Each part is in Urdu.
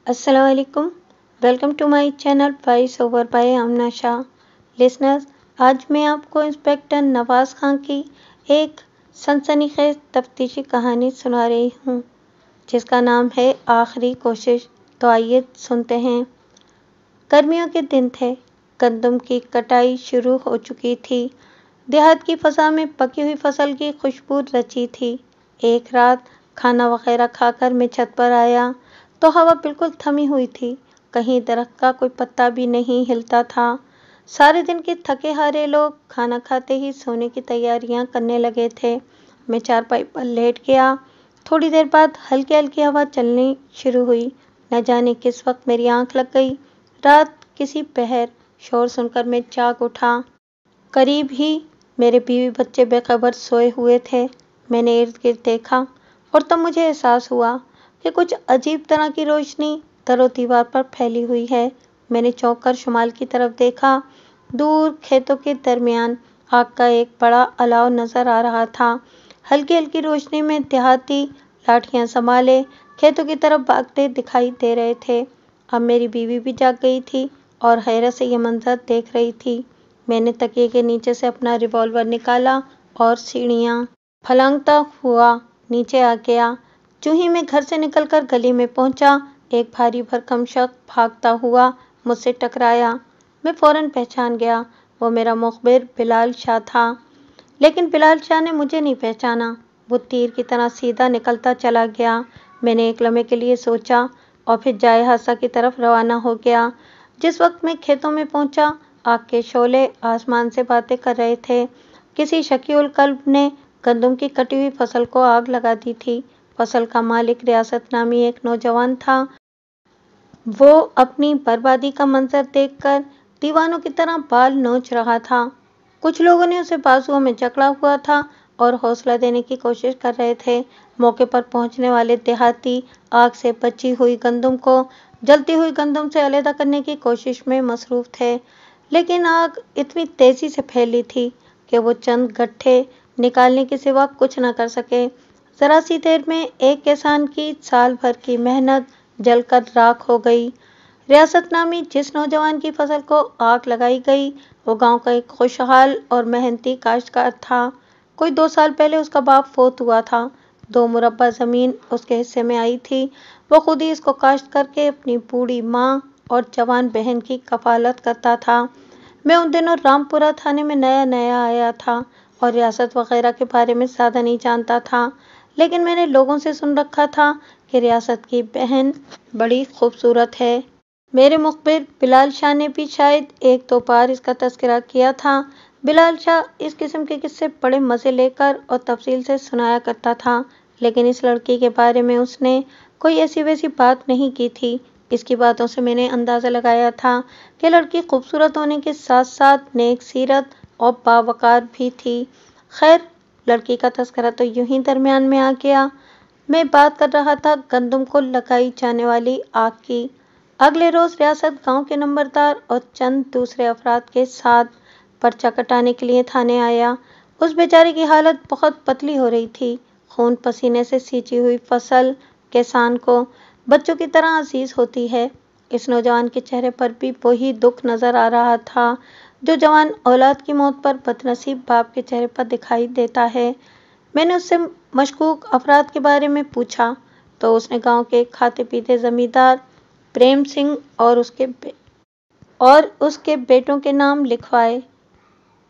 السلام علیکم. Welcome to my channel voice over by Amna Shah. Listeners, آج میں آپ کو انسپکٹر نواز خان کی ایک سنسنی خیز تفتیشی کہانی سنا رہی ہوں جس کا نام ہے آخری کوشش. تو آئیے سنتے ہیں. گرمیوں کے دن تھے. گندم کی کٹائی شروع ہو چکی تھی. دیہات کی فضا میں پکی ہوئی فصل کی خوشبو رچی تھی. ایک رات کھانا وغیرہ کھا کر میں چھت پر آیا تو ہوا بالکل تھمی ہوئی تھی. کہیں درخت کا کوئی پتا بھی نہیں ہلتا تھا. سارے دن کے تھکے ہارے لوگ کھانا کھاتے ہی سونے کی تیاریاں کرنے لگے تھے. میں چارپائی پر لیٹ گیا. تھوڑی دیر بعد ہلکی ہلکی ہوا چلنی شروع ہوئی. نہ جانے کس وقت میری آنکھ لگ گئی. رات کسی پہر شور سن کر میں جاگ اٹھا. قریب ہی میرے بیوی بچے بے خبر سوئے ہوئے تھے. میں نے ارد گرد دیکھا اور تب مجھے احساس ہوا کہ کچھ عجیب طرح کی روشنی در و دیوار پر پھیلی ہوئی ہے. میں نے چونک کر شمال کی طرف دیکھا. دور کھیتوں کے درمیان آگ کا ایک بڑا الاؤ نظر آ رہا تھا. ہلکی ہلکی روشنی میں دیہاتی لاٹھیاں سنبھالے کھیتوں کی طرف بھاگتے دکھائی دے رہے تھے. اب میری بیوی بھی جاگ گئی تھی اور حیرت سے یہ منظر دیکھ رہی تھی. میں نے تکیے کے نیچے سے اپنا ریوالور نکالا اور سیڑھیاں پھلانگتا ہوا نیچے آ گیا. جو ہی میں گھر سے نکل کر گلی میں پہنچا، ایک بھاری بھرکم شخص بھاگتا ہوا مجھ سے ٹکرایا. میں فوراً پہچان گیا. وہ میرا مخبر بلال شاہ تھا. لیکن بلال شاہ نے مجھے نہیں پہچانا. وہ تیر کی طرح سیدھا نکلتا چلا گیا. میں نے ایک لمحے کے لیے سوچا اور پھر جائے حادثہ کی طرف روانہ ہو گیا. جس وقت میں کھیتوں میں پہنچا، آگ کے شعلے آسمان سے باتیں کر رہے تھے. کسی شکی القلب نے گندم کی کٹی ہوئی فصل کو آگ لگا دی تھی. فصل کا مالک ریاست نامی ایک نوجوان تھا. وہ اپنی بربادی کا منظر دیکھ کر دیوانوں کی طرح بال نوچ رہا تھا. کچھ لوگوں نے اسے بازوؤں میں جکڑا ہوا تھا اور حوصلہ دینے کی کوشش کر رہے تھے. موقع پر پہنچنے والے دیہاتی آگ سے بچی ہوئی گندم کو جلتی ہوئی گندم سے علیحدہ کرنے کی کوشش میں مصروف تھے. لیکن آگ اتنی تیزی سے پھیلی تھی کہ وہ چند گٹھے نکالنے کے سوا کچھ نہ کر سکے. ذرا سی دیر میں ایک کسان کی سال بھر کی محنت جل کر راکھ ہو گئی. ریاست نامی جس نوجوان کی فصل کو آگ لگائی گئی، وہ گاؤں کا ایک خوشحال اور محنتی کاشتکار تھا. کوئی 2 سال پہلے اس کا باپ فوت ہوا تھا. 2 مربع زمین اس کے حصے میں آئی تھی. وہ خود ہی اس کو کاشت کر کے اپنی بوڑھی ماں اور جوان بہن کی کفالت کرتا تھا. میں ان دنوں رامپورہ تھانے میں نیا نیا آیا تھا اور ریاست وغیرہ کے بارے میں زیادہ نہیں جانتا تھا. لیکن میں نے لوگوں سے سن رکھا تھا کہ ریاست کی بہن بڑی خوبصورت ہے. میرے مخبر بلال شاہ نے بھی شاید 1-2 بار اس کا تذکرہ کیا تھا. بلال شاہ اس قسم کے قصے بڑے مزے لے کر اور تفصیل سے سنایا کرتا تھا. لیکن اس لڑکی کے بارے میں اس نے کوئی ایسی ویسی بات نہیں کی تھی. اس کی باتوں سے میں نے اندازہ لگایا تھا کہ لڑکی خوبصورت ہونے کے ساتھ ساتھ نیک سیرت اور باوقار بھی تھی. خیر، لڑکی کا تذکرہ تو یوں ہی درمیان میں آ گیا. میں بات کر رہا تھا گندم کو لگائی جانے والی آگ کی. اگلے روز ریاست گاؤں کے نمبردار اور چند دوسرے افراد کے ساتھ پرچہ کٹانے کے لیے تھانے آیا. اس بیچارے کی حالت بہت پتلی ہو رہی تھی. خون پسینے سے سینچی ہوئی فصل کسان کو بچوں کی طرح عزیز ہوتی ہے. اس نوجوان کے چہرے پر بھی وہی دکھ نظر آ رہا تھا جو جوان اولاد کی موت پر بدنصیب باپ کے چہرے پر دکھائی دیتا ہے. میں نے اس سے مشکوک افراد کے بارے میں پوچھا تو اس نے گاؤں کے کھاتے پیتے زمیندار پریم سنگھ اور اس کے بیٹوں کے نام لکھوائے.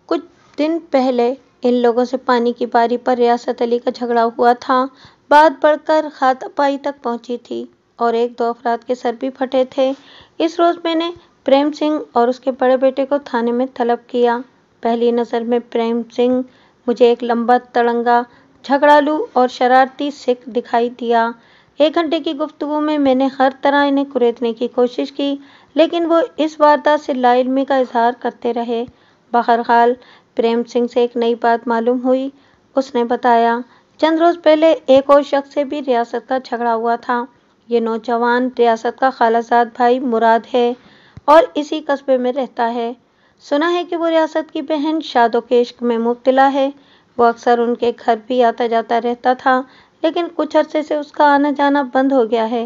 کچھ دن پہلے ان لوگوں سے پانی کی باری پر ریاست علی کا جھگڑا ہوا تھا. بات بڑھ کر ہاتھا پائی تک پہنچی تھی اور 1-2 افراد کے سر بھی پھٹے تھے. اس روز میں نے پریم سنگھ اور اس کے بڑے بیٹے کو تھانے میں طلب کیا. پہلی نظر میں پریم سنگھ مجھے ایک لمبا تڑنگا، جھگڑالو اور شرارتی سکھ دکھائی دیا. 1 گھنٹے کی گفتگو میں میں نے ہر طرح انہیں کریدنے کی کوشش کی، لیکن وہ اس واردات سے لا علمی کا اظہار کرتے رہے. بہرحال پریم سنگھ سے ایک نئی بات معلوم ہوئی. اس نے بتایا چند روز پہلے ایک اور شخص سے بھی ریاست کا جھگڑا ہوا تھا. یہ نوجوان ریاست کا خالہ زاد بھائی مراد ہے اور اسی قصبے میں رہتا ہے. سنا ہے کہ وہ ریاست کی بہن شادو کے عشق میں مبتلا ہے. وہ اکثر ان کے گھر بھی آتا جاتا رہتا تھا، لیکن کچھ عرصے سے اس کا آنا جانا بند ہو گیا ہے.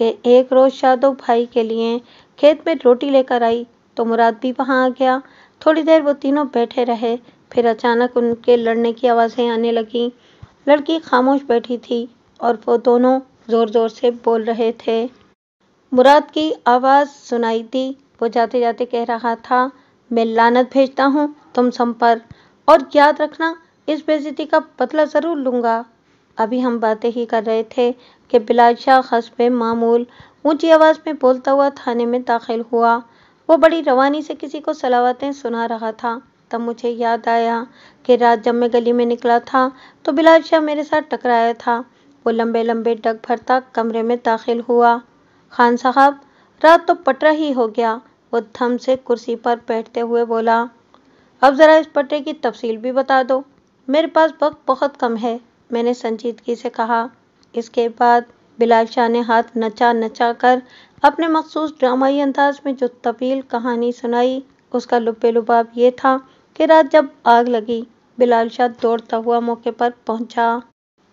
کہ ایک روز شادو بھائی کے لیے کھیت میں روٹی لے کر آئی تو مراد بھی وہاں آ گیا۔ تھوڑی دیر وہ تینوں بیٹھے رہے، پھر اچانک ان کے لڑنے کی آوازیں آنے لگیں۔ لڑکی خاموش بیٹھی تھی اور وہ دونوں زور زور سے بول رہے تھے۔ مراد کی آواز سنائی دی، وہ جاتے جاتے کہہ رہا تھا، میں لعنت بھیجتا ہوں تم سب پر، اور یاد رکھنا اس بے عزتی کا بدلہ ضرور لوں گا۔ ابھی ہم باتیں ہی کر رہے تھے کہ بلال شاہ حسب معمول اونچی آواز میں بولتا ہوا تھانے میں داخل ہوا۔ وہ بڑی روانی سے کسی کو صلواتیں سنا رہا تھا۔ تب مجھے یاد آیا کہ رات جب میں گلی میں نکلا تھا تو بلال شاہ میرے ساتھ ٹکرایا تھا۔ وہ لمبے لمبے ڈگ بھرتا کمرے میں داخل ہوا۔ خان صاحب، رات تو پٹرا ہی ہو گیا، وہ دھم سے کرسی پر بیٹھتے ہوئے بولا۔ اب ذرا اس پٹے کی تفصیل بھی بتا دو، میرے پاس وقت بہت کم ہے، میں نے سنجیدگی سے کہا۔ اس کے بعد بلال شاہ نے ہاتھ نچا نچا کر اپنے مخصوص ڈرامائی انداز میں جو طویل کہانی سنائی، اس کا لب لباب یہ تھا کہ رات جب آگ لگی، بلال شاہ دوڑتا ہوا موقع پر پہنچا۔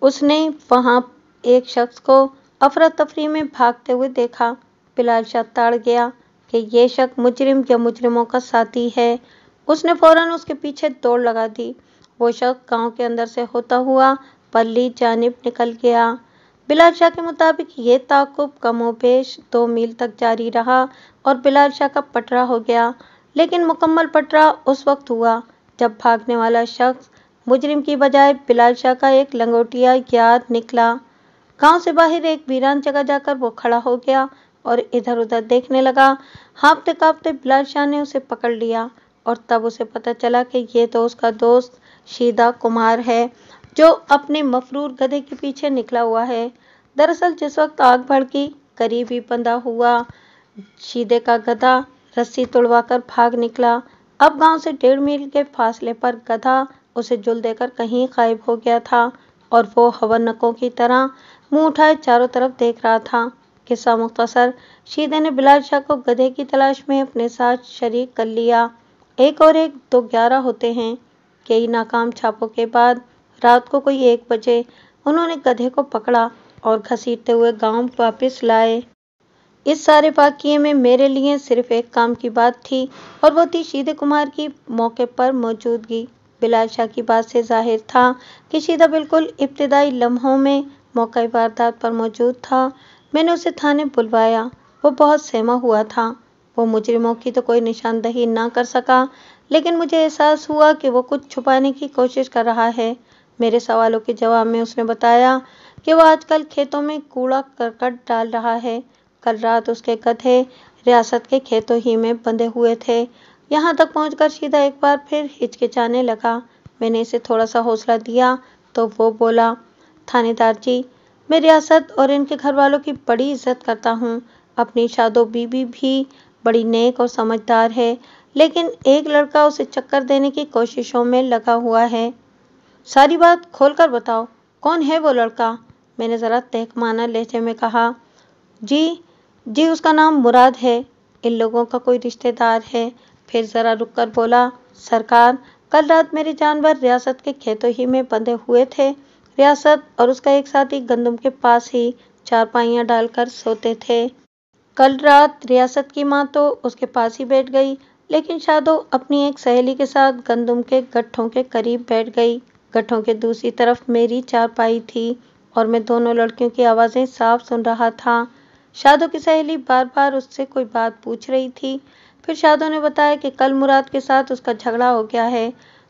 اس نے وہاں ایک شخص کو افراتفری میں بھاگتے ہوئے دیکھا۔ بلال شاہ تاڑ گیا کہ یہ شخص مجرم یا مجرموں کا ساتھی ہے۔ اس نے فوراً اس کے پیچھے دوڑ لگا دی۔ وہ شخص گاؤں کے اندر سے ہوتا ہوا پرلی جانب نکل گیا۔ بلال شاہ کے مطابق یہ تعاقب کم و بیش 2 میل تک جاری رہا اور بلال شاہ کا پٹرا ہو گیا، لیکن مکمل پٹرا اس وقت ہوا جب بھاگنے والا شخص مجرم کی بجائے بلال شاہ کا ایک لنگوٹیا یار نکلا۔ گاؤں سے باہر ایک ویران جگہ جا کر وہ کھڑا ہو گیا اور ادھر ادھر دیکھنے لگا۔ ہانپتے کانپتے بلال شاہ نے اسے پکڑ لیا اور تب اسے پتہ چلا کہ یہ تو اس کا دوست شیدہ کمار ہے جو اپنے مفرور گدھے کے پیچھے نکلا ہوا ہے۔ دراصل جس وقت آگ بھڑکی، قریب ہی بندھا ہوا شیدے کا گدھا رسی توڑوا کر بھاگ نکلا۔ اب گاؤں سے 1.5 میل کے فاصلے پر گدھا اسے جل دے کر کہیں غائب ہو گیا تھا اور وہ حونکوں کی طرح منہ اٹھائے چاروں طرف دیکھ رہا تھا۔ قصہ مختصر، شیدے نے بلال شاہ کو گدھے کی تلاش میں اپنے ساتھ شریک کر لیا۔ 1 اور 1 تو 11 ہوتے ہیں۔ کئی ناکام چھاپوں کے بعد رات کو کوئی 1 بجے انہوں نے گدھے کو پکڑا اور گھسیٹتے ہوئے گاؤں واپس لائے۔ اس سارے واقعے میں میرے لیے صرف ایک کام کی بات تھی اور وہ تھی شیدے کمار کی موقع پر موجودگی۔ بلال شاہ کی بات سے ظاہر تھا کہ شیدہ بالکل ابتدائی لمحوں میں موقع واردات پر موجود تھا۔ میں نے اسے تھانے بلوایا۔ وہ بہت سہما ہوا تھا۔ وہ مجرموں کی تو کوئی نشاندہی نہ کر سکا، لیکن مجھے احساس ہوا کہ وہ کچھ چھپانے کی کوشش کر رہا ہے۔ میرے سوالوں کے جواب میں اس نے بتایا کہ وہ آج کل کھیتوں میں کوڑا کرکٹ ڈال رہا ہے۔ کل رات اس کے گدھے ریاست کے کھیتوں ہی میں بندھے ہوئے تھے۔ یہاں تک پہنچ کر شیدہ ایک بار پھر ہچکچانے لگا۔ میں نے اسے تھوڑا سا حوصلہ دیا تو وہ بولا، تھانے دار جی، میں ریاست اور ان کے گھر والوں کی بڑی عزت کرتا ہوں۔ اپنی شادو بی بی بھی بڑی نیک اور سمجھدار ہے، لیکن ایک لڑکا اسے چکر دینے کی کوششوں میں لگا ہوا ہے۔ ساری بات کھول کر بتاؤ، کون ہے وہ لڑکا؟ میں نے ذرا تہکمانہ لہجے میں کہا۔ جی اس کا نام مراد ہے، ان لوگوں کا کوئی رشتہ دار ہے۔ پھر ذرا رک کر بولا، سرکار، کل رات میرے جانور ریاست کے کھیتوں ہی میں بندھے ہوئے تھے۔ ریاست اور اس کا ایک ساتھی گندم کے پاس ہی چارپائیاں ڈال کر سوتے تھے۔ کل رات ریاست کی ماں تو اس کے پاس ہی بیٹھ گئی، لیکن شادو اپنی ایک سہیلی کے ساتھ گندم کے گٹھوں کے قریب بیٹھ گئی۔ گٹھوں کے دوسری طرف میری چارپائی تھی اور میں دونوں لڑکیوں کی آوازیں صاف سن رہا تھا۔ شادو کی سہیلی بار بار اس سے کوئی بات پوچھ رہی تھی۔ پھر شادو نے بتایا کہ کل مراد کے ساتھ اس کا جھگڑا ہو گیا ہے۔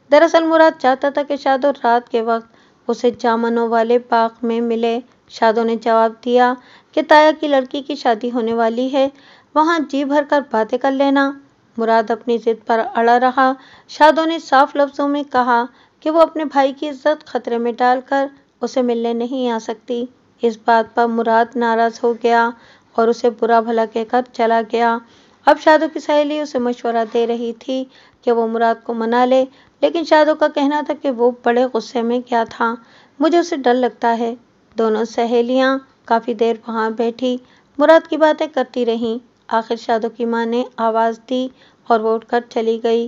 دراصل مراد چاہتا تھا کہ شادو رات کے وقت اسے جامنوں والے باغ میں ملے۔ شادو نے جواب دیا کہ تایا کی لڑکی کی شادی ہونے والی ہے، وہاں جی بھر کر باتیں کر لینا۔ مراد اپنی ضد پر اڑا رہا۔ شادو نے صاف لفظوں میں کہا کہ وہ اپنے بھائی کی عزت خطرے میں ڈال کر اسے ملنے نہیں آ سکتی۔ اس بات پر مراد ناراض ہو گیا اور اسے برا بھلا کہہ کر چلا گیا۔ اب شادو کی سہیلی اسے مشورہ دے رہی تھی کہ وہ مراد کو منا لے، لیکن شادو کا کہنا تھا کہ وہ بڑے غصے میں گیا تھا۔ مجھے اسے ڈر لگتا ہے۔ دونوں سہیلیاں کافی دیر وہاں بیٹھی مراد کی باتیں کرتی رہیں۔ آخر شادو کی ماں نے آواز دی اور وہ اٹھ کر چلی گئی۔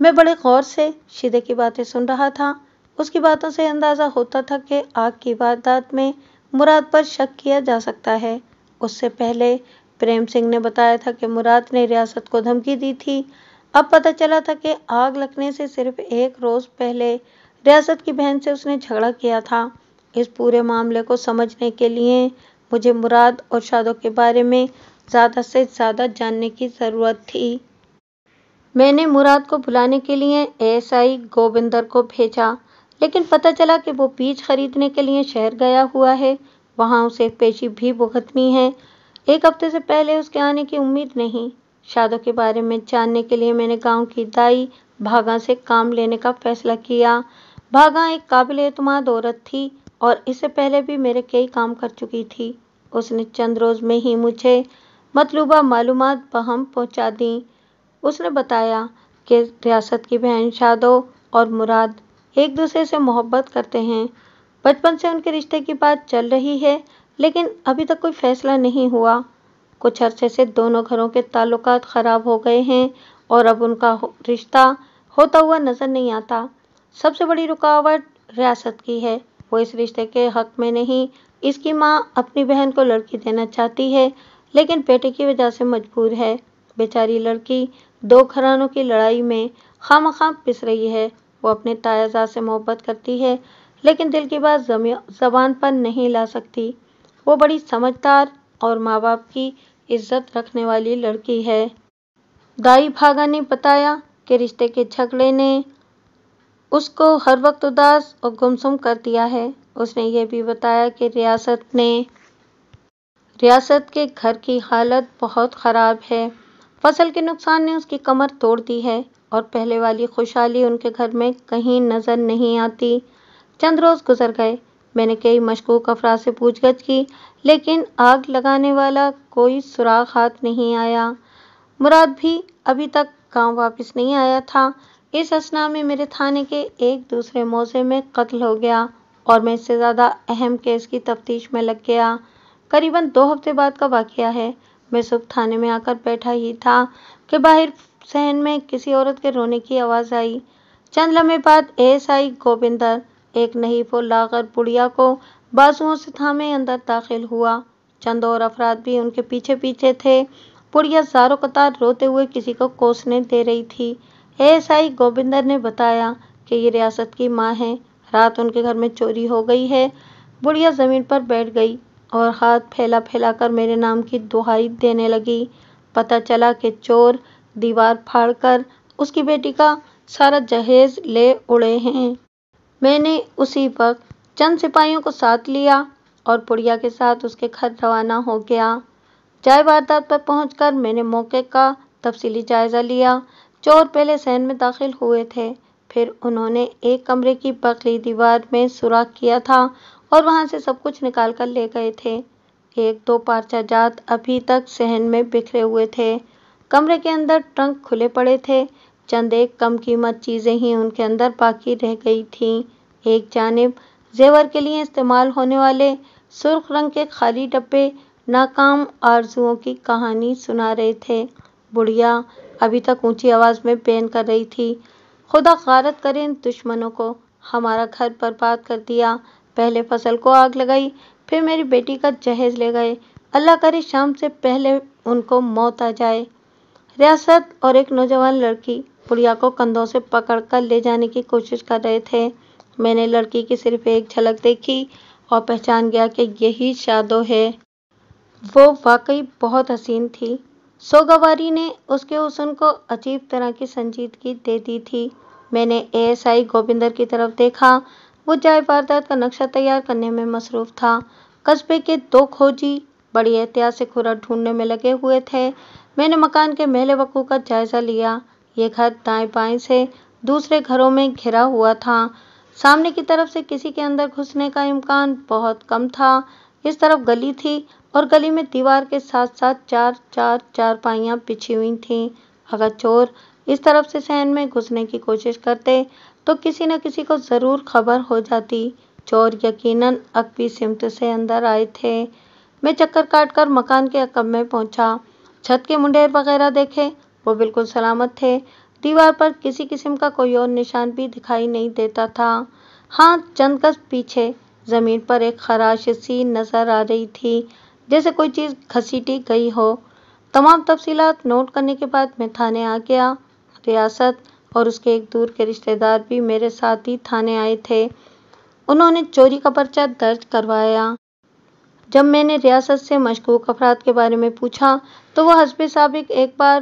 میں بڑے غور سے شیدے کی باتیں سن رہا تھا۔ اس کی باتوں سے اندازہ ہوتا تھا کہ آگ کی واردات میں مراد پر شک کیا جا سکتا ہے۔ اس سے پہلے پریم سنگھ نے بتایا تھا کہ مراد نے ریاست کو دھمکی دی تھی۔ اب پتہ چلا تھا کہ آگ لگنے سے صرف ایک روز پہلے ریاست کی بہن سے اس نے جھگڑا کیا تھا۔ اس پورے معاملے کو سمجھنے کے لیے مجھے مراد اور شادو کے بارے میں زیادہ سے زیادہ جاننے کی ضرورت تھی۔ میں نے مراد کو بلانے کے لیے ASI گوبندر کو بھیجا، لیکن پتہ چلا کہ وہ بیج خریدنے کے لیے شہر گیا ہوا ہے۔ وہاں اسے پیشی بھی بھگتنی ہے۔ ایک ہفتے سے پہلے اس کے آنے کی امید نہیں۔ شادو کے بارے میں جاننے کے لیے میں نے گاؤں کی دائی بھاگا سے کام لینے کا فیصلہ کیا۔ بھاگا ایک قابل اعتماد عورت تھی اور اس سے پہلے بھی میرے کئی کام کر چکی تھی۔ اس نے چند روز میں ہی مجھے مطلوبہ معلومات بہم پہنچا دیں۔ اس نے بتایا کہ ریاست کی بہن شادو اور مراد ایک دوسرے سے محبت کرتے ہیں۔ بچپن سے ان کے رشتے کی بات چل رہی ہے، لیکن ابھی تک کوئی فیصلہ نہیں ہوا۔ کچھ عرصے سے دونوں گھروں کے تعلقات خراب ہو گئے ہیں اور اب ان کا رشتہ ہوتا ہوا نظر نہیں آتا۔ سب سے بڑی رکاوٹ ریاست کی ہے۔ وہ اس رشتے کے حق میں نہیں۔ اس کی ماں اپنی بہن کو لڑکی دینا چاہتی ہے، لیکن بیٹے کی وجہ سے مجبور ہے۔ بیچاری لڑکی دو گھرانوں کی لڑائی میں خواہ پس رہی ہے۔ وہ اپنے تایا زاد سے محبت کرتی ہے، لیکن دل کی بات زبان پر نہیں لا سکتی۔ وہ بڑی سمجھدار اور ماں باپ کی عزت رکھنے والی لڑکی ہے۔ دائی بھاگا نے بتایا کہ رشتے کے جھگڑے نے اس کو ہر وقت اداس اور گمسم کر دیا ہے۔ اس نے یہ بھی بتایا کہ ریاست کے گھر کی حالت بہت خراب ہے۔ فصل کے نقصان نے اس کی کمر توڑ دی ہے اور پہلے والی خوشحالی ان کے گھر میں کہیں نظر نہیں آتی۔ چند روز گزر گئے۔ میں نے کئی مشکوک افراد سے پوچھ گچھ کی، لیکن آگ لگانے والا کوئی سراغ ہاتھ نہیں آیا۔ مراد بھی ابھی تک گاؤں واپس نہیں آیا تھا۔ اس اثناء میں میرے تھانے کے ایک دوسرے موضع میں قتل ہو گیا اور میں اس سے زیادہ اہم کیس کی تفتیش میں لگ گیا۔ قریباً 2 ہفتے بعد کا واقعہ ہے۔ میں صبح تھانے میں آ کر بیٹھا ہی تھا کہ باہر صحن میں کسی عورت کے رونے کی آواز آئی۔ چند لمحے بعد ASI گوبندر ایک نحیف و لاغر بڑھیا کو بازوؤں سے تھامے اندر داخل ہوا۔ چند اور افراد بھی ان کے پیچھے پیچھے تھے۔ بڑھیا زاروں قطار روتے ہوئے کسی کو کوسنے دے رہی تھی۔ ASI گوبندر نے بتایا کہ یہ ریاست کی ماں ہے۔ رات ان کے گھر میں چوری ہو گئی ہے۔ بڑھیا زمین پر بیٹھ گئی اور ہاتھ پھیلا پھیلا کر میرے نام کی دہائی دینے لگی۔ پتہ چلا کہ چور دیوار پھاڑ کر اس کی بیٹی کا سارا جہیز لے اڑے ہیں۔ میں نے اسی وقت چند سپاہیوں کو ساتھ لیا اور بڑھیا کے ساتھ اس کے گھر روانہ ہو گیا۔ جائے واردات پر پہنچ کر میں نے موقع کا تفصیلی جائزہ لیا۔ چور پہلے صحن میں داخل ہوئے تھے، پھر انہوں نے ایک کمرے کی بغلی دیوار میں سوراخ کیا تھا اور وہاں سے سب کچھ نکال کر لے گئے تھے۔ 1-2 پارچہ جات ابھی تک صحن میں بکھرے ہوئے تھے۔ کمرے کے اندر ٹرنک کھلے پڑے تھے۔ چند ایک کم قیمت چیزیں ہی ان کے اندر باقی رہ گئی تھیں۔ ایک جانب زیور کے لیے استعمال ہونے والے سرخ رنگ کے خالی ڈبے ناکام آرزوؤں کی کہانی سنا رہے تھے۔ بڑھیا ابھی تک اونچی آواز میں بین کر رہی تھی، خدا غارت کرے ان دشمنوں کو، ہمارا گھر برباد کر دیا، پہلے فصل کو آگ لگائی، پھر میری بیٹی کا جہیز لے گئے، اللہ کرے شام سے پہلے ان کو موت آ جائے۔ ریاست اور ایک نوجوان لڑکی بڑھیا کو کندھوں سے پکڑ کر لے جانے کی کوشش کر رہے تھے۔ میں نے لڑکی کی صرف ایک جھلک دیکھی اور پہچان گیا کہ یہی شادو ہے۔ وہ واقعی بہت حسین تھی۔ سوگواری نے اس کے حسن کو عجیب طرح کی سنجیدگی دے دی تھی۔ میں نے ASI گوبندر کی طرف دیکھا۔ وہ جائے واردات کا نقشہ تیار کرنے میں مصروف تھا۔ قصبے کے 2 کھوجی بڑی احتیاط سے کھرا ڈھونڈنے میں لگے ہوئے تھے۔ میں نے مکان کے محل وقوع کا جائزہ لیا۔ یہ گھر دائیں بائیں سے دوسرے گھروں میں گھرا ہوا تھا۔ سامنے کی طرف سے کسی کے اندر گھسنے کا امکان بہت کم تھا۔ اس طرف گلی تھی اور گلی میں دیوار کے ساتھ ساتھ 4 چارپائیاں بچھی ہوئی تھیں۔ اگر چور اس طرف سے صحن میں گھسنے کی کوشش کرتے تو کسی نہ کسی کو ضرور خبر ہو جاتی۔ چور یقیناً عقبی سمت سے اندر آئے تھے۔ میں چکر کاٹ کر مکان کے عقب میں پہنچا۔ چھت کے منڈیر وغیرہ دیکھے، وہ بالکل سلامت تھے۔ دیوار پر کسی قسم کا کوئی اور نشان بھی دکھائی نہیں دیتا تھا۔ ہاں، چند گز پیچھے زمین پر ایک خراش سی نظر آ رہی تھی، جیسے کوئی چیز گھسیٹی گئی ہو۔ تمام تفصیلات نوٹ کرنے کے بعد میں تھانے آ گیا۔ ریاست اور اس کے ایک دور کے رشتے دار بھی میرے ساتھ ہی تھانے آئے تھے۔ انہوں نے چوری کا پرچہ درج کروایا۔ جب میں نے ریاست سے مشکوک افراد کے بارے میں پوچھا تو وہ حسب سابق ایک بار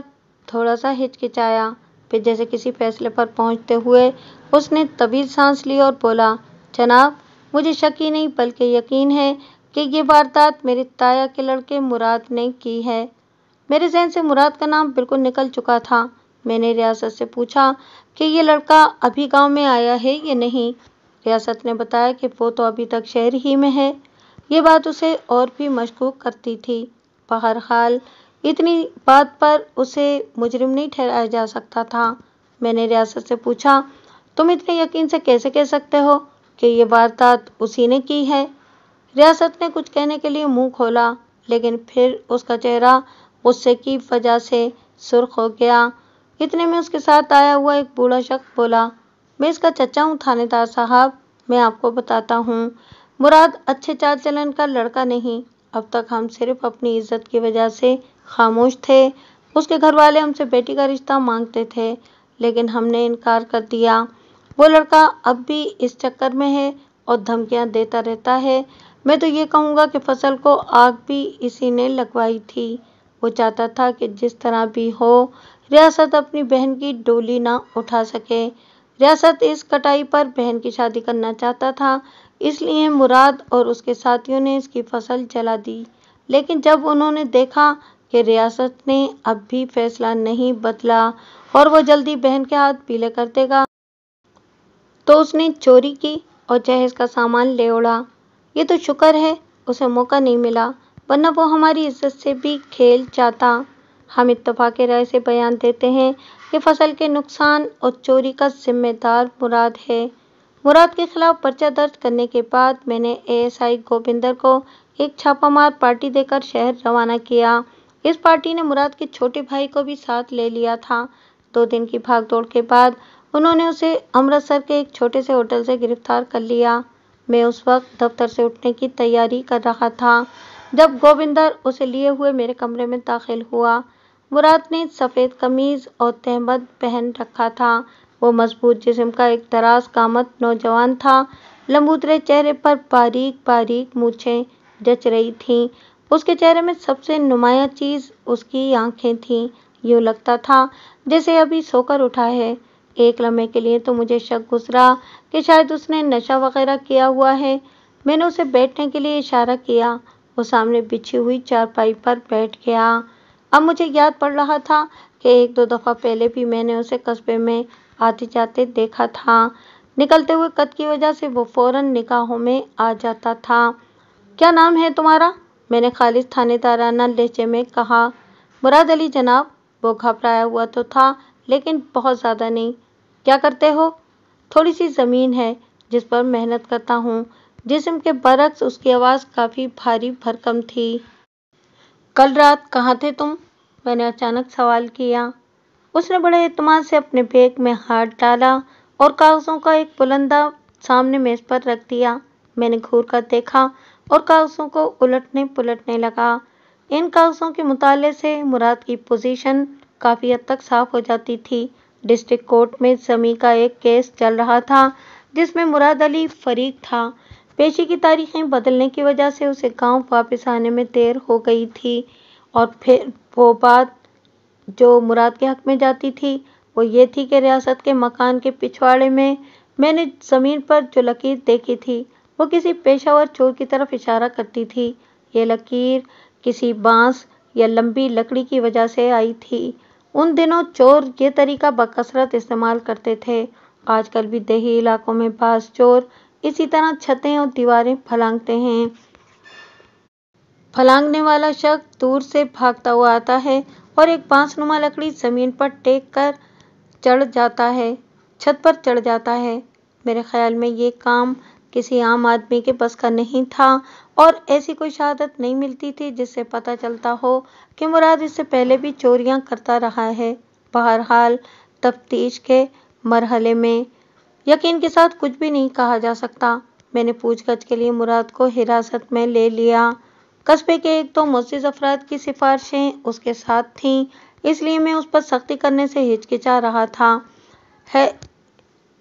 تھوڑا سا ہچکچایا، پھر جیسے کسی فیصلے پر پہنچتے ہوئے اس نے طویل سانس لی اور بولا، جناب، مجھے شک ہی نہیں بلکہ یقین ہے کہ یہ واردات میرے تایا کے لڑکے مراد نے کی ہے۔ میرے ذہن سے مراد کا نام بالکل نکل چکا تھا۔ میں نے ریاست سے پوچھا کہ یہ لڑکا ابھی گاؤں میں آیا ہے یا نہیں۔ ریاست نے بتایا کہ وہ تو ابھی تک شہر ہی میں ہے۔ یہ بات اسے اور بھی مشکوک کرتی تھی۔ بہرحال اتنی بات پر اسے مجرم نہیں ٹھہرایا جا سکتا تھا۔ میں نے ریاست سے پوچھا، تم اتنے یقین سے کیسے کہہ سکتے ہو کہ یہ واردات اسی نے کی ہے؟ ریاست نے کچھ کہنے کے لیے منہ کھولا، لیکن پھر اس کا چہرہ غصے کی وجہ سے سرخ ہو گیا۔ اتنے میں اس کے ساتھ آیا ہوا ایک بوڑھا شخص بولا، میں اس کا چچا ہوں تھانے دار صاحب، میں آپ کو بتاتا ہوں، مراد اچھے چال چلن کا لڑکا نہیں۔ اب تک ہم صرف اپنی عزت کی وجہ سے خاموش تھے۔ اس کے گھر والے ہم سے بیٹی کا رشتہ مانگتے تھے، لیکن ہم نے انکار کر دیا۔ وہ لڑکا اب بھی اس چکر میں ہے اور دھمکیاں دیتا رہتا ہے۔ میں تو یہ کہوں گا کہ فصل کو آگ بھی اسی نے لگوائی تھی۔ وہ چاہتا تھا کہ جس طرح بھی ہو ریاست اپنی بہن کی ڈولی نہ اٹھا سکے۔ ریاست اس کٹائی پر بہن کی شادی کرنا چاہتا تھا، اس لیے مراد اور اس کے ساتھیوں نے اس کی فصل جلا دی۔ لیکن جب انہوں نے دیکھا کہ ریاست نے اب بھی فیصلہ نہیں بدلا اور وہ جلدی بہن کے ہاتھ پیلے کر دے گا، تو اس نے چوری کی اور جہیز کا سامان لے اڑا۔ یہ تو شکر ہے اسے موقع نہیں ملا، ورنہ وہ ہماری عزت سے بھی کھیل جاتا۔ ہم اتفاق رائے سے بیان دیتے ہیں کہ فصل کے نقصان اور چوری کا ذمہ دار مراد ہے۔ مراد کے خلاف پرچہ درج کرنے کے بعد میں نے ASI گوبندر کو ایک چھاپہ مار پارٹی دے کر شہر روانہ کیا۔ اس پارٹی نے مراد کے چھوٹے بھائی کو بھی ساتھ لے لیا تھا۔ 2 دن کی بھاگ دوڑ کے بعد انہوں نے اسے امرتسر کے ایک چھوٹے سے ہوٹل سے گرفتار کر لیا۔ میں اس وقت دفتر سے اٹھنے کی تیاری کر رہا تھا جب گوبندر اسے لیے ہوئے میرے کمرے میں داخل ہوا۔ مراد نے سفید قمیض اور تہمد پہن رکھا تھا۔ وہ مضبوط جسم کا ایک دراز قامت نوجوان تھا۔ لمبودرے چہرے پر باریک باریک مونچھیں جچ رہی تھیں۔ اس کے چہرے میں سب سے نمایاں چیز اس کی آنکھیں تھیں۔ یوں لگتا تھا جیسے ابھی سو کر اٹھا ہے۔ ایک لمحے کے لیے تو مجھے شک گزرا کہ شاید اس نے نشہ وغیرہ کیا ہوا ہے۔ میں نے اسے بیٹھنے کے لیے اشارہ کیا۔ وہ سامنے بچھی ہوئی چارپائی پر بیٹھ گیا۔ اب مجھے یاد پڑ رہا تھا کہ 1-2 دفعہ پہلے بھی میں نے اسے قصبے میں آتے جاتے دیکھا تھا۔ نکلتے ہوئے قد کی وجہ سے وہ فوراً نگاہوں میں آ جاتا تھا۔ کیا نام ہے تمہارا؟ میں نے خالص تھانے دارانہ لہجے میں کہا۔ مراد علی جناب۔ وہ گھبرایا ہوا تو تھا لیکن بہت زیادہ نہیں۔ کیا کرتے ہو؟ تھوڑی سی زمین ہے جس پر محنت کرتا ہوں۔ جسم کے برعکس اس کی آواز کافی بھاری بھرکم تھی۔ کل رات کہاں تھے تم؟ میں نے اچانک سوال کیا۔ اس نے بڑے اعتماد سے اپنے بیگ میں ہاتھ ڈالا اور کاغذوں کا ایک بلندہ سامنے میز پر رکھ دیا۔ میں نے گھور کر دیکھا اور کاغذوں کو الٹنے پلٹنے لگا۔ ان کاغذوں کے مطالعے سے مراد کی پوزیشن کافی حد تک صاف ہو جاتی تھی۔ ڈسٹرکٹ کورٹ میں زمیں کا ایک کیس چل رہا تھا جس میں مراد علی فریق تھا۔ پیشی کی تاریخیں بدلنے کی وجہ سے اسے گاؤں واپس آنے میں دیر ہو گئی تھی، اور پھر وہ بات جو مراد کے حق میں جاتی تھی وہ یہ تھی کہ ریاست کے مکان کے پچھواڑے میں نے زمین پر جو لکیر دیکھی تھی وہ کسی پیشہ ور چور کی طرف اشارہ کرتی تھی۔ یہ لکیر کسی بانس یا لمبی لکڑی کی وجہ سے آئی تھی۔ ان دنوں چور یہ طریقہ بکثرت استعمال کرتے تھے۔ آج کل بھی دیہی علاقوں میں بعض چور اسی طرح چھتیں اور دیواریں پھلانگتے ہیں۔ پھلانگنے والا شخص دور سے بھاگتا ہوا آتا ہے اور ایک بانس نما لکڑی زمین پر ٹیک کر چڑھ جاتا ہے، چھت پر چڑھ جاتا ہے۔ میرے خیال میں یہ کام کسی عام آدمی کے بس کا نہیں تھا اور ایسی کوئی شہادت نہیں ملتی تھی جس سے پتہ چلتا ہو کہ مراد اس سے پہلے بھی چوریاں کرتا رہا ہے۔ بہرحال تفتیش کے مرحلے میں یقین کے ساتھ کچھ بھی نہیں کہا جا سکتا۔ میں نے پوچھ گچھ کے لیے مراد کو حراست میں لے لیا۔ قصبے کے ایک دو معزز افراد کی سفارشیں اس کے ساتھ تھیں، اس لیے میں اس پر سختی کرنے سے ہچکچا رہا تھا،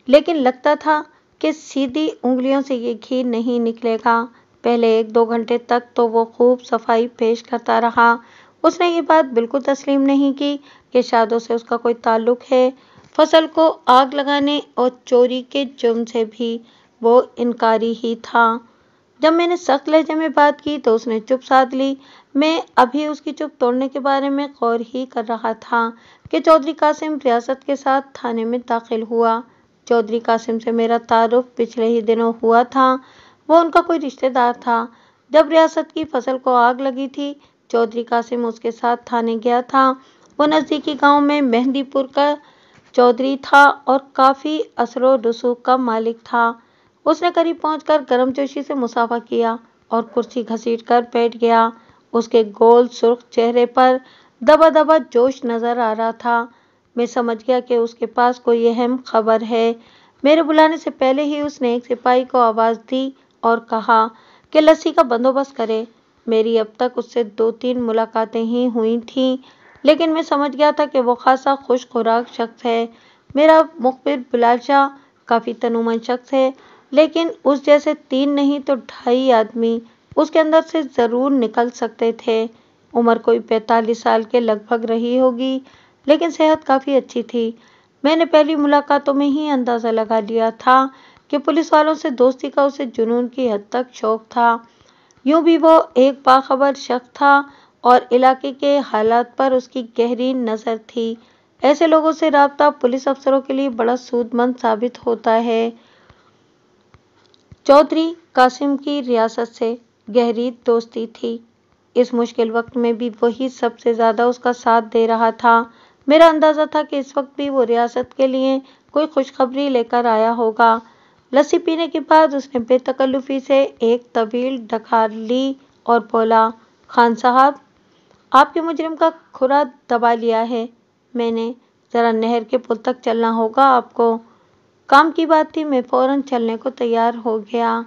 لیکن لگتا تھا کہ سیدھی انگلیوں سے یہ گھی نہیں نکلے گا۔ پہلے 1-2 گھنٹے تک تو وہ خوب صفائی پیش کرتا رہا۔ اس نے یہ بات بالکل تسلیم نہیں کی کہ شادوں سے اس کا کوئی تعلق ہے۔ فصل کو آگ لگانے اور چوری کے جرم سے بھی وہ انکاری ہی تھا۔ جب میں نے سخت لہجے میں بات کی تو اس نے چپ سادھ لی۔ میں ابھی اس کی چپ توڑنے کے بارے میں غور ہی کر رہا تھا کہ چودھری قاسم ریاست کے ساتھ تھانے میں داخل ہوا۔ چودھری قاسم سے میرا تعارف پچھلے ہی دنوں ہوا تھا، وہ ان کا کوئی رشتہ دار تھا۔ جب ریاست کی فصل کو آگ لگی تھی، چودھری قاسم اس کے ساتھ تھانے گیا تھا۔ وہ نزدیکی گاؤں میں مہندی پور کا چودھری تھا اور کافی اثر و رسوخ کا مالک تھا۔ اس نے قریب پہنچ کر گرم جوشی سے مصافحہ کیا اور کرسی گھسیٹ کر بیٹھ گیا۔ اس کے گول سرخ چہرے پر دبا دبا جوش نظر آ رہا تھا۔ میں سمجھ گیا کہ اس کے پاس کوئی اہم خبر ہے۔ میرے بلانے سے پہلے ہی اس نے ایک سپاہی کو آواز دی اور کہا کہ لسی کا بندوبست کرے۔ میری اب تک اس سے 2-3 ملاقاتیں ہی ہوئی تھیں، لیکن میں سمجھ گیا تھا کہ وہ خاصا خوش خوراک شخص ہے۔ میرا مخبر بلال شاہ کافی تنومند شخص ہے، لیکن اس جیسے 3 نہیں تو 2.5 آدمی اس کے اندر سے ضرور نکل سکتے تھے۔ عمر کوئی 45 سال کے لگ بھگ رہی ہوگی، لیکن صحت کافی اچھی تھی۔ میں نے پہلی ملاقاتوں میں ہی اندازہ لگا لیا تھا کہ پولیس والوں سے دوستی کا اسے جنون کی حد تک شوق تھا۔ یوں بھی وہ ایک باخبر شخص تھا اور علاقے کے حالات پر اس کی گہری نظر تھی۔ ایسے لوگوں سے رابطہ پولیس افسروں کے لیے بڑا سود مند ثابت ہوتا ہے۔ چودھری قاسم کی ریاست سے گہری دوستی تھی۔ اس مشکل وقت میں بھی وہی سب سے زیادہ اس کا ساتھ دے رہا تھا۔ میرا اندازہ تھا کہ اس وقت بھی وہ ریاست کے لیے کوئی خوشخبری لے کر آیا ہوگا۔ لسی پینے کے بعد اس نے بے تکلفی سے ایک طویل ڈکار لی اور بولا، خان صاحب، آپ کے مجرم کا کھرا دبا لیا ہے میں نے۔ ذرا نہر کے پل تک چلنا ہوگا آپ کو۔ کام کی بات تھی، میں فوراً چلنے کو تیار ہو گیا۔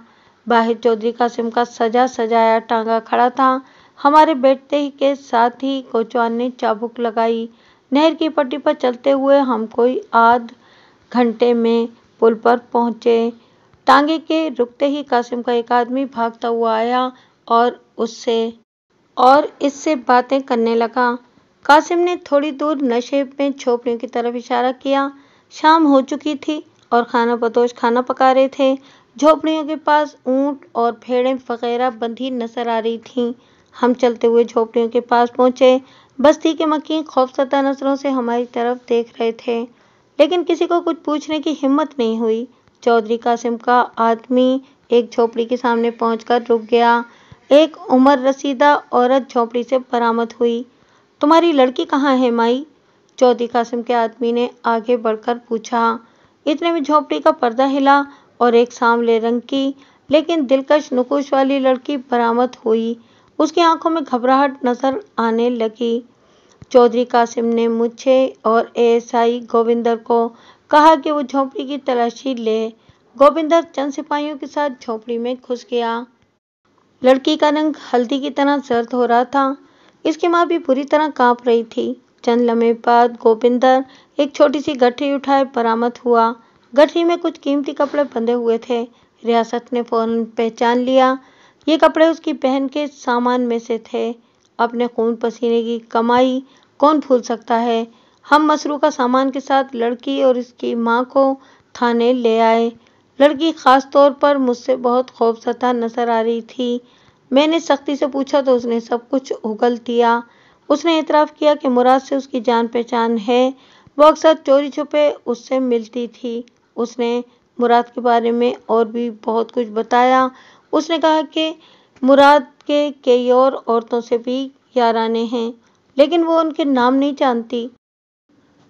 باہر چودھری قاسم کا سجا سجایا ٹانگا کھڑا تھا۔ ہمارے بیٹھتے کے ساتھ ہی کوچوان نے چابک لگائی۔ نہر کی پٹی پر چلتے ہوئے ہم کوئی آدھ گھنٹے میں پل پر پہنچے۔ ٹانگے کے رکتے ہی قاسم کا ایک آدمی بھاگتا ہوا آیا اور اس سے باتیں کرنے لگا۔ قاسم نے تھوڑی دور نشیب میں جھونپڑیوں کی طرف اشارہ کیا۔ شام ہو چکی تھی اور خانہ بدوش کھانا پکا رہے تھے۔ جھونپڑیوں کے پاس اونٹ اور بھیڑیں وغیرہ بندھی نظر آ رہی تھیں۔ ہم چلتے ہوئے جھونپڑیوں کے پاس پہنچے۔ بستی کے مکین خوفزدہ نظروں سے ہماری طرف دیکھ رہے تھے، لیکن کسی کو کچھ پوچھنے کی ہمت نہیں ہوئی۔ چودھری قاسم کا آدمی ایک جھونپڑی کے سامنے پہنچ کر رک گیا۔ ایک عمر رسیدہ عورت جھونپڑی سے برآمد ہوئی۔ تمہاری لڑکی کہاں ہے مائی؟ چودھری قاسم کے آدمی نے آگے بڑھ کر پوچھا۔ اتنے میں جھونپڑی کا پردہ ہلا اور ایک سانولے رنگ کی لیکن دلکش نقوش والی لڑکی برآمد ہوئی۔ اس کی آنکھوں میں گھبراہٹ نظر آنے لگی۔ چودھری قاسم نے مجھے اور ASI گووندر کو کہا کہ وہ جھونپڑی کی تلاشی لے۔ گووندر چند سپاہیوں کے ساتھ جھونپڑی میں گھس گیا۔ لڑکی کا رنگ ہلدی کی طرح زرد ہو رہا تھا۔ اس کی ماں بھی بری طرح کانپ رہی تھی۔ چند لمحے بعد گووندر ایک چھوٹی سی گٹھری اٹھائے برآمد ہوا۔ گٹھری میں کچھ قیمتی کپڑے بندھے ہوئے تھے۔ ریاست نے فوراً پہچان لیا۔ یہ کپڑے اس کی بہن کے سامان میں سے تھے۔ اپنے خون پسینے کی کمائی کون بھول سکتا ہے؟ ہم مسروقہ سامان کے ساتھ لڑکی اور اس کی ماں کو تھانے لے آئے۔ لڑکی خاص طور پر مجھ سے بہت خوفزدہ نظر آ رہی تھی۔ میں نے سختی سے پوچھا تو اس نے سب کچھ اگل دیا۔ اس نے اعتراف کیا کہ مراد سے اس کی جان پہچان ہے۔ وہ اکثر چوری چھپے اس سے ملتی تھی۔ اس نے مراد کے بارے میں اور بھی بہت کچھ بتایا۔ اس نے کہا کہ مراد کے کئی اور عورتوں سے بھی یارانے ہیں، لیکن وہ ان کے نام نہیں جانتی۔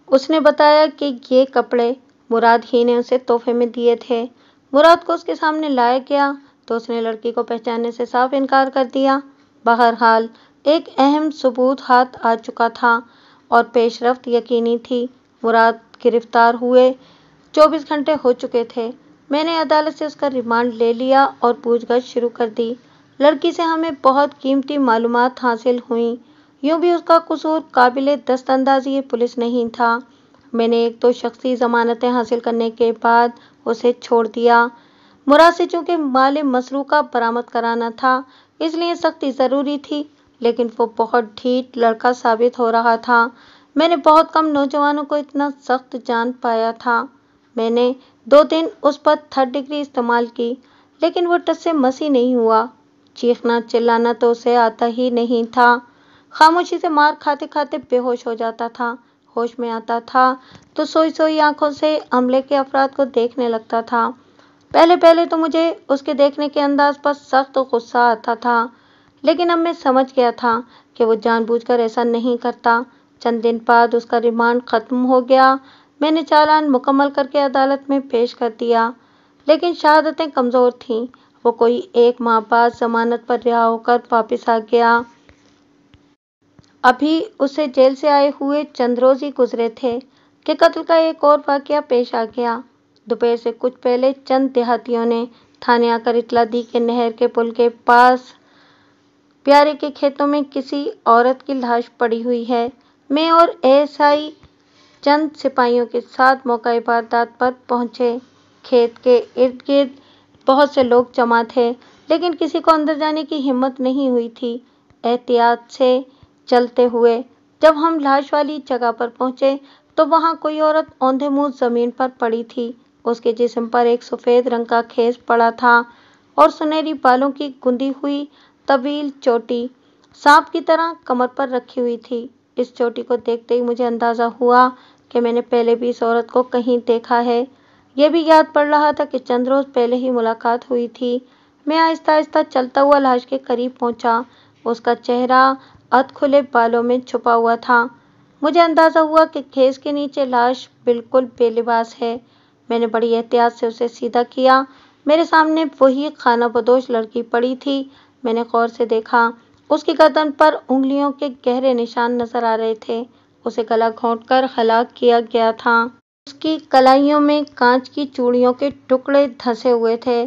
اس نے بتایا کہ یہ کپڑے مراد ہی نے اسے تحفے میں دیے تھے۔ مراد کو اس کے سامنے لایا گیا تو اس نے لڑکی کو پہچاننے سے صاف انکار کر دیا۔ بہرحال ایک اہم ثبوت ہاتھ آ چکا تھا اور پیش رفت یقینی تھی۔ مراد گرفتار ہوئے 24 گھنٹے ہو چکے تھے۔ میں نے عدالت سے اس کا ریمانڈ لے لیا اور پوچھ گچھ شروع کر دی۔ لڑکی سے ہمیں بہت قیمتی معلومات حاصل ہوئیں۔ یوں بھی اس کا قصور قابل دست اندازی پولیس نہیں تھا۔ میں نے 1-2 شخصی ضمانتیں حاصل کرنے کے بعد اسے چھوڑ دیا۔ مراد سے چونکہ مال مسروقہ برآمد کرانا تھا، اس لیے سختی ضروری تھی، لیکن وہ بہت ڈھیٹ لڑکا ثابت ہو رہا تھا۔ میں نے بہت کم نوجوانوں کو اتنا سخت جان پایا تھا۔ میں نے 2 دن اس پر 3rd ڈگری استعمال کی، لیکن وہ ٹس سے مس ہی نہیں ہوا۔ چیخنا چلانا تو اسے آتا ہی نہیں تھا۔ خاموشی سے مار کھاتے کھاتے بے ہوش ہو جاتا تھا۔ ہوش میں آتا تھا تو سوئی سوئی آنکھوں سے عملے کے افراد کو دیکھنے لگتا تھا۔ پہلے تو مجھے اس کے دیکھنے کے انداز پر سخت غصہ آتا تھا، لیکن اب میں سمجھ گیا تھا کہ وہ جان بوجھ کر ایسا نہیں کرتا۔ چند دن بعد اس کا ریمانڈ ختم ہو گیا۔ میں نے چالان مکمل کر کے عدالت میں پیش کر دیا، لیکن شہادتیں کمزور تھیں۔ وہ کوئی 1 ماہ بعد ضمانت پر رہا ہو کر واپس آ گیا۔ ابھی اسے جیل سے آئے ہوئے چند روز ہی گزرے تھے کہ قتل کا ایک اور واقعہ پیش آ گیا۔ دوپہر سے کچھ پہلے چند دیہاتیوں نے تھانے آ کر اطلاع دی کہ نہر کے پل کے پاس پیارے کے کھیتوں میں کسی عورت کی لاش پڑی ہوئی ہے۔ میں اور ASI چند سپاہیوں کے ساتھ موقع واردات پر پہنچے۔ کھیت کے ارد گرد بہت سے لوگ جمع تھے، لیکن کسی کو اندر جانے کی ہمت نہیں ہوئی تھی۔ احتیاط سے چلتے ہوئے جب ہم لاش والی جگہ پر پہنچے تو وہاں کوئی عورت اوندھے منہ زمین پر پڑی تھی۔ اس کے جسم پر ایک سفید رنگ کا خیز پڑا تھا اور سنہری بالوں کی گندھی ہوئی طویل چوٹی سانپ کی طرح کمر پر رکھی ہوئی تھی۔ اس چوٹی کو دیکھتے ہی مجھے اندازہ ہوا کہ میں نے پہلے بھی اس عورت کو کہیں دیکھا ہے۔ یہ بھی یاد پڑ رہا تھا کہ چند روز پہلے ہی ملاقات ہوئی تھی۔ میں آہستہ آہستہ چلتا ہوا لاش کے قریب پہنچا۔ اس کا چہرہ ادھ کھلے بالوں میں چھپا ہوا تھا۔ مجھے اندازہ ہوا کہ خیز کے نیچے لاش بالکل بے لباس ہے۔ میں نے بڑی احتیاط سے اسے سیدھا کیا۔ میرے سامنے وہی خانہ بدوش لڑکی پڑی تھی۔ میں نے غور سے دیکھا۔ اس کی گردن پر انگلیوں کے گہرے نشان نظر آ رہے تھے۔ اسے گلا گھونٹ کر ہلاک کیا گیا تھا۔ اس کی کلائیوں میں کانچ کی چوڑیوں کے ٹکڑے دھنسے ہوئے تھے۔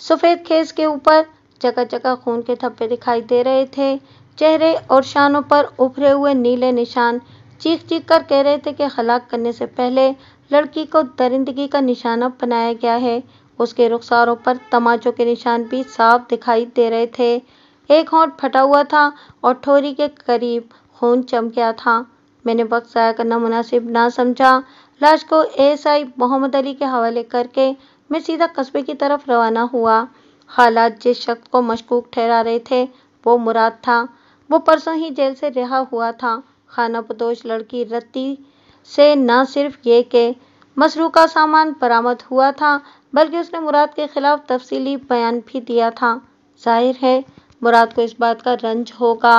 سفید خیز کے اوپر جگہ جگہ خون کے دھبے دکھائی دے رہے تھے۔ چہرے اور شانوں پر ابھرے ہوئے نیلے نشان چیخ چیخ کر کہہ رہے تھے کہ ہلاک کرنے سے پہلے لڑکی کو درندگی کا نشانہ بنایا گیا ہے۔ اس کے رخساروں پر تماچوں کے نشان بھی صاف دکھائی دے رہے تھے۔ ایک ہونٹ پھٹا ہوا تھا اور ٹھوری کے قریب خون جم گیا تھا۔ میں نے وقت ضائع کرنا مناسب نہ سمجھا۔ لاش کو ASI محمد علی کے حوالے کر کے میں سیدھا قصبے کی طرف روانہ ہوا۔ حالات جس شخص کو مشکوک ٹھہرا رہے تھے وہ مراد تھا۔ وہ پرسوں ہی جیل سے رہا ہوا تھا۔ خانہ بدوش لڑکی رتی سے نہ صرف یہ کہ مسروقہ سامان برآمد ہوا تھا، بلکہ اس نے مراد کے خلاف تفصیلی بیان بھی دیا تھا۔ ظاہر ہے مراد کو اس بات کا رنج ہوگا۔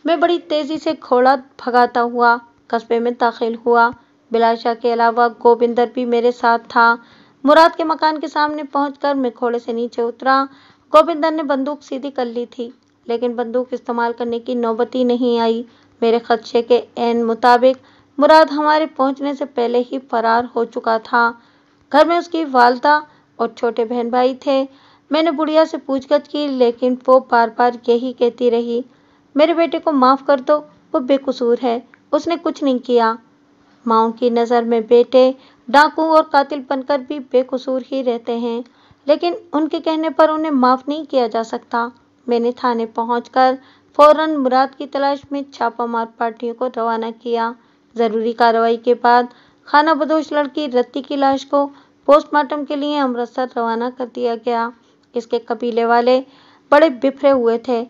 میں بڑی تیزی سے گھوڑا بھگاتا ہوا قصبے میں داخل ہوا۔ بلاشا کے علاوہ گوبندر بھی میرے ساتھ تھا۔ مراد کے مکان کے سامنے پہنچ کر میں گھوڑے سے نیچے اترا۔ گوبندر نے بندوق سیدھی کر لی تھی، لیکن بندوق استعمال کرنے کی نوبت ہی نہیں آئی۔ میرے خدشے کے عین مطابق مراد ہمارے پہنچنے سے پہلے ہی فرار ہو چکا تھا۔ گھر میں اس کی والدہ اور چھوٹے بہن بھائی تھے۔ میں نے بڑھیا سے پوچھ گچھ کی، لیکن وہ بار بار یہی کہتی رہی، میرے بیٹے کو معاف کر دو، وہ بے قصور ہے، اس نے کچھ نہیں کیا۔ ماؤں کی نظر میں بیٹے ڈاکو اور قاتل بن کر بھی بے قصور ہی رہتے ہیں، لیکن ان کے کہنے پر انہیں معاف نہیں کیا جا سکتا۔ میں نے تھانے پہنچ کر فوراً مراد کی تلاش میں چھاپہ مار پارٹیوں کو روانہ کیا۔ ضروری کارروائی کے بعد خانہ بدوش لڑکی رتی کی لاش کو پوسٹ مارٹم کے لیے امرتسر روانہ کر دیا گیا۔ اس کے قبیلے والے بڑے بپھرے ہوئے تھے۔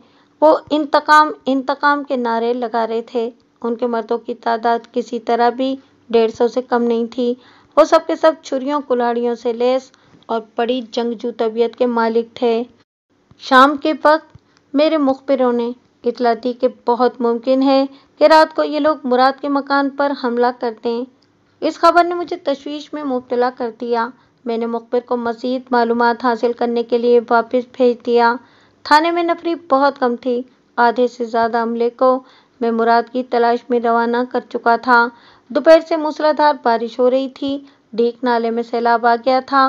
وہ انتقام انتقام کے نعرے لگا رہے تھے۔ ان کے مردوں کی تعداد کسی طرح بھی 150 سے کم نہیں تھی۔ وہ سب کے سب چھریوں کلاڑیوں سے لیس اور بڑی جنگجو طبیعت کے مالک تھے۔ شام کے وقت میرے مخبروں نے اطلاع دی کہ بہت ممکن ہے کہ رات کو یہ لوگ مراد کے مکان پر حملہ کر دیں۔ اس خبر نے مجھے تشویش میں مبتلا کر دیا۔ میں نے مخبر کو مزید معلومات حاصل کرنے کے لیے واپس بھیج دیا۔ تھانے میں نفری بہت کم تھی۔ آدھے سے زیادہ عملے کو میں مراد کی تلاش میں روانہ کر چکا تھا۔ دوپہر سے موسلادھار بارش ہو رہی تھی۔ ڈیک نالے میں سیلاب آ گیا تھا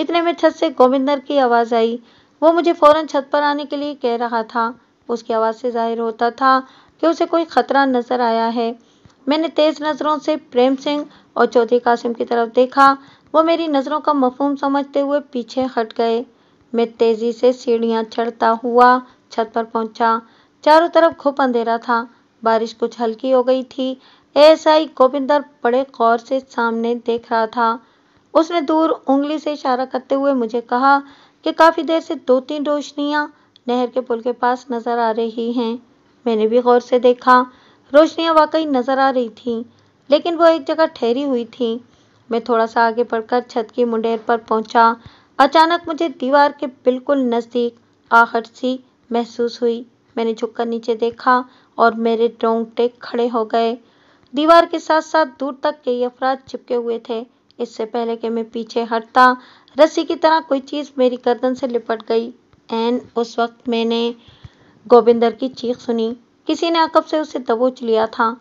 اتنے میں چھت سے گوبندر کی آواز آئی۔ وہ مجھے فوراً چھت پر آنے کے لیے کہہ رہا تھا۔ اس کی آواز سے ظاہر ہوتا تھا کہ اسے کوئی خطرہ نظر آیا ہے۔ میں نے تیز نظروں سے پریم سنگھ اور چودھری قاسم کی طرف دیکھا۔ وہ میری نظروں کا مفہوم سمجھتے ہوئے پیچھے ہٹ گئے۔ میں تیزی سے سیڑھیاں چڑھتا ہوا چھت پر پہنچا۔ چاروں طرف گھپ اندھیرا تھا۔ بارش کچھ ہلکی ہو گئی تھی۔ ASI گوبندر بڑے غور سے سامنے دیکھ رہا تھا۔ اس نے دور انگلی سے اشارہ کرتے ہوئے مجھے کہا کہ کافی دیر سے 2-3 روشنیاں نہر کے پل کے پاس نظر آ رہی ہیں۔ میں نے بھی غور سے دیکھا۔ روشنیاں واقعی نظر آ رہی تھیں، لیکن وہ ایک جگہ ٹھہری ہوئی تھیں۔ میں تھوڑا سا آگے بڑھ کر چھت کی منڈیر پر پہنچا۔ اچانک مجھے دیوار کے بالکل نزدیک آہٹ سی محسوس ہوئی۔ میں نے جھک کر نیچے دیکھا اور میرے رونگٹے کھڑے ہو گئے۔ دیوار کے ساتھ ساتھ دور تک کئی افراد چپکے ہوئے تھے۔ اس سے پہلے کہ میں پیچھے ہٹتا، رسی کی طرح کوئی چیز میری گردن سے لپٹ گئی۔ عین اس وقت میں نے گوبندر کی چیخ سنی۔ کسی نے عقب سے اسے دبوچ لیا تھا۔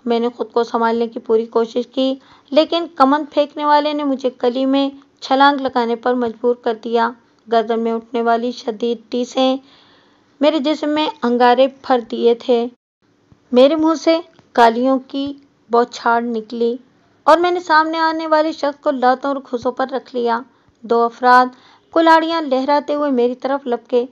میں نے خود کو سنبھالنے کی پوری کوشش کی، لیکن کمند پھینکنے والے نے مجھے گلی میں چھلانگ لگانے پر مجبور کر دیا۔ گردن میں اٹھنے والی شدید ٹیسیں میرے جسم میں انگارے بھر دیے تھے۔ میرے منہ سے کالیوں کی بوچھاڑ نکلی اور میں نے سامنے آنے والے شخص کو لاتوں اور گھوسوں پر رکھ لیا۔ 2 افراد کلاڑیاں لہراتے ہوئے میری طرف لپکے۔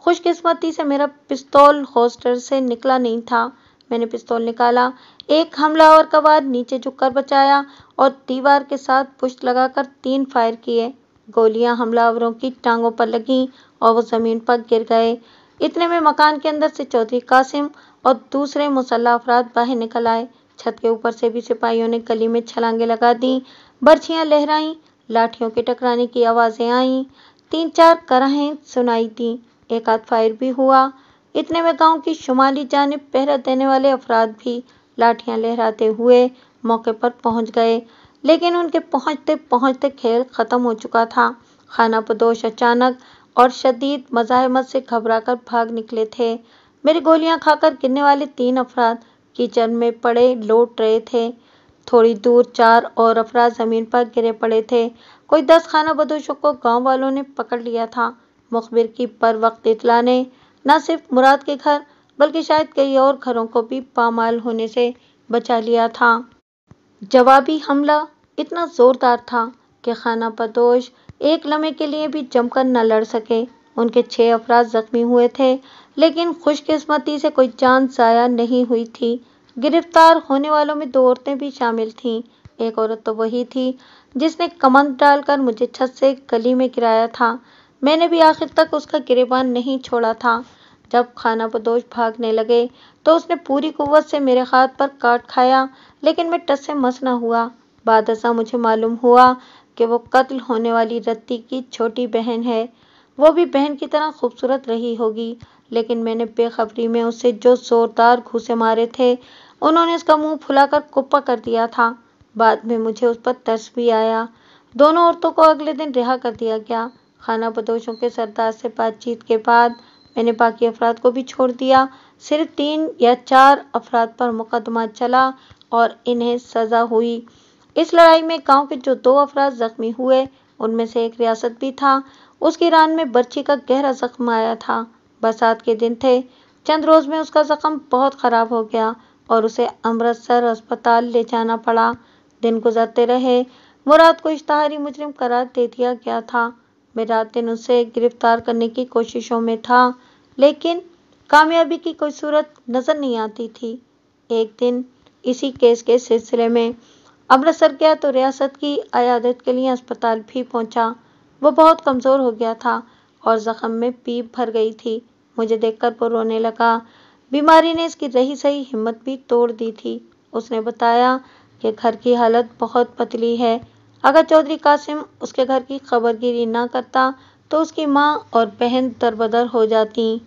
خوش قسمتی سے میرا پستول ہولسٹر سے نکلا نہیں تھا۔ میں نے پستول نکالا، ایک حملہ آور کا وار نیچے جھک کر بچایا اور دیوار کے ساتھ پشت لگا کر 3 فائر کیے۔ گولیاں حملہ آوروں کی ٹانگوں پر لگیں اور وہ زمین پر گر گئے۔ اتنے میں مکان کے اندر سے چودھری قاسم اور دوسرے مسلح افراد باہر نکل آئے۔ چھت کے اوپر سے بھی سپاہیوں نے گلی میں چھلانگیں لگا دیں، برچھیاں لہرائیں، لاٹھیوں کے ٹکرانے کی آوازیں آئیں، 3-4 کرہیں سنائی دیں، ایک آدھ فائر بھی ہوا۔ اتنے میں گاؤں کی شمالی جانب پہرہ دینے والے افراد بھی لاٹھیاں لہراتے ہوئے موقع پر پہنچ گئے، لیکن ان کے پہنچتے پہنچتے کھیل ختم ہو چکا تھا۔ خانہ بدوش اچانک اور شدید مزاحمت سے گھبرا کر بھاگ نکلے تھے۔ میری گولیاں کھا کر گرنے والے 3 افراد کیچڑ میں پڑے لوٹ رہے تھے۔ تھوڑی دور 4 اور افراد زمین پر گرے پڑے تھے۔ کوئی 10 خانہ بدوشوں کو گاؤں والوں نے پکڑ لیا تھا۔ مخبر کی بروقت اطلاع نے نہ صرف مراد کے گھر بلکہ شاید کئی اور گھروں کو بھی پامال ہونے سے بچا لیا تھا۔ جوابی حملہ اتنا زوردار تھا کہ خانہ بدوش ایک لمحے کے لیے بھی جم کر نہ لڑ سکے۔ ان کے 6 افراد زخمی ہوئے تھے، لیکن خوش قسمتی سے کوئی جان ضائع نہیں ہوئی تھی۔ گرفتار ہونے والوں میں 2 عورتیں بھی شامل تھیں۔ ایک عورت تو وہی تھی جس نے کمند ڈال کر مجھے چھت سے گلی میں گرایا تھا۔ میں نے بھی آخر تک اس کا گریبان نہیں چھوڑا تھا۔ جب خانہ بدوش بھاگنے لگے تو اس نے پوری قوت سے میرے ہاتھ پر کاٹ کھایا، لیکن میں ٹس سے مس نہ ہوا۔ بعد ازاں مجھے معلوم ہوا کہ وہ قتل ہونے والی رتی کی چھوٹی بہن ہے۔ وہ بھی بہن کی طرح خوبصورت رہی ہوگی، لیکن میں نے بے خبری میں اسے جو زوردار گھوسے مارے تھے، انہوں نے اس کا منہ پھلا کر کپا کر دیا تھا۔ بعد میں مجھے اس پر ترس بھی آیا۔ دونوں عورتوں کو اگلے دن رہا کر دیا گیا۔ خانہ بدوشوں کے سردار سے بات چیت کے بعد میں نے باقی افراد کو بھی چھوڑ دیا۔ صرف 3 یا 4 افراد پر مقدمہ چلا اور انہیں سزا ہوئی۔ اس لڑائی میں گاؤں کے جو 2 افراد زخمی ہوئے، ان میں سے ایک ریاست بھی تھا۔ اس کی ران میں برچھی کا گہرا زخم آیا تھا۔ برسات کے دن تھے۔ چند روز میں اس کا زخم بہت خراب ہو گیا اور اسے امرتسر اسپتال لے جانا پڑا۔ دن گزرتے رہے۔ مراد کو اشتہاری مجرم قرار دے دیا گیا تھا۔ میں رات دن اسے گرفتار کرنے کی کوششوں میں تھا، لیکن کامیابی کی کوئی صورت نظر نہیں آتی تھی۔ ایک دن اسی کیس کے سلسلے میں امرتسر گیا تو ریاست کی عیادت کے لیے اسپتال بھی پہنچا۔ وہ بہت کمزور ہو گیا تھا اور زخم میں پیپ بھر گئی تھی۔ مجھے دیکھ کر وہ رونے لگا۔ بیماری نے اس کی رہی سہی ہمت بھی توڑ دی تھی۔ اس نے بتایا کہ گھر کی حالت بہت پتلی ہے۔ اگر چودھری قاسم اس کے گھر کی خبر گیری نہ کرتا تو اس کی ماں اور بہن دربدر ہو جاتیں۔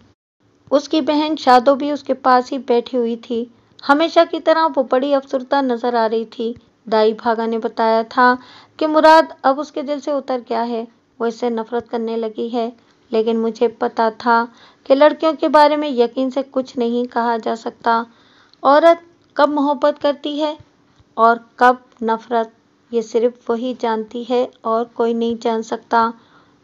اس کی بہن شادو بھی اس کے پاس ہی بیٹھی ہوئی تھی۔ ہمیشہ کی طرح وہ بڑی افسردہ نظر آ رہی تھی۔ دائی بھاگا نے بتایا تھا کہ مراد اب اس کے دل سے اتر گیا ہے، وہ اس سے نفرت کرنے لگی ہے، لیکن مجھے پتا تھا کہ لڑکیوں کے بارے میں یقین سے کچھ نہیں کہا جا سکتا۔ عورت کب محبت کرتی ہے اور کب نفرت، یہ صرف وہی جانتی ہے اور کوئی نہیں جان سکتا۔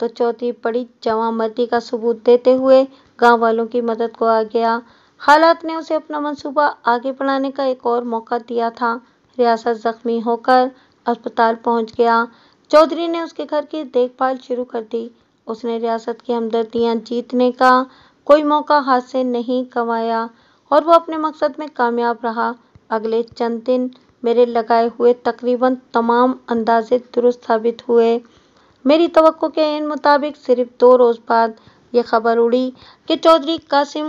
تو چودھری بڑی جواں مردی کا ثبوت دیتے ہوئے گاؤں والوں کی مدد کو آ گیا۔ حالات نے اسے اپنا منصوبہ آگے بڑھانے کا ایک اور موقع دیا تھا۔ ریاست زخمی ہو کر اسپتال پہنچ گیا۔ چودھری نے اس کے گھر کی دیکھ بھال شروع کر دی۔ اس نے ریاست کی ہمدردیاں جیتنے کا کوئی موقع ہاتھ سے نہیں گنوایا اور وہ اپنے مقصد میں کامیاب رہا۔ اگلے چند دن میرے لگائے ہوئے تقریباً تمام اندازے درست ثابت ہوئے۔ میری توقع کے عین مطابق صرف 2 روز بعد یہ خبر اڑی کہ چودھری قاسم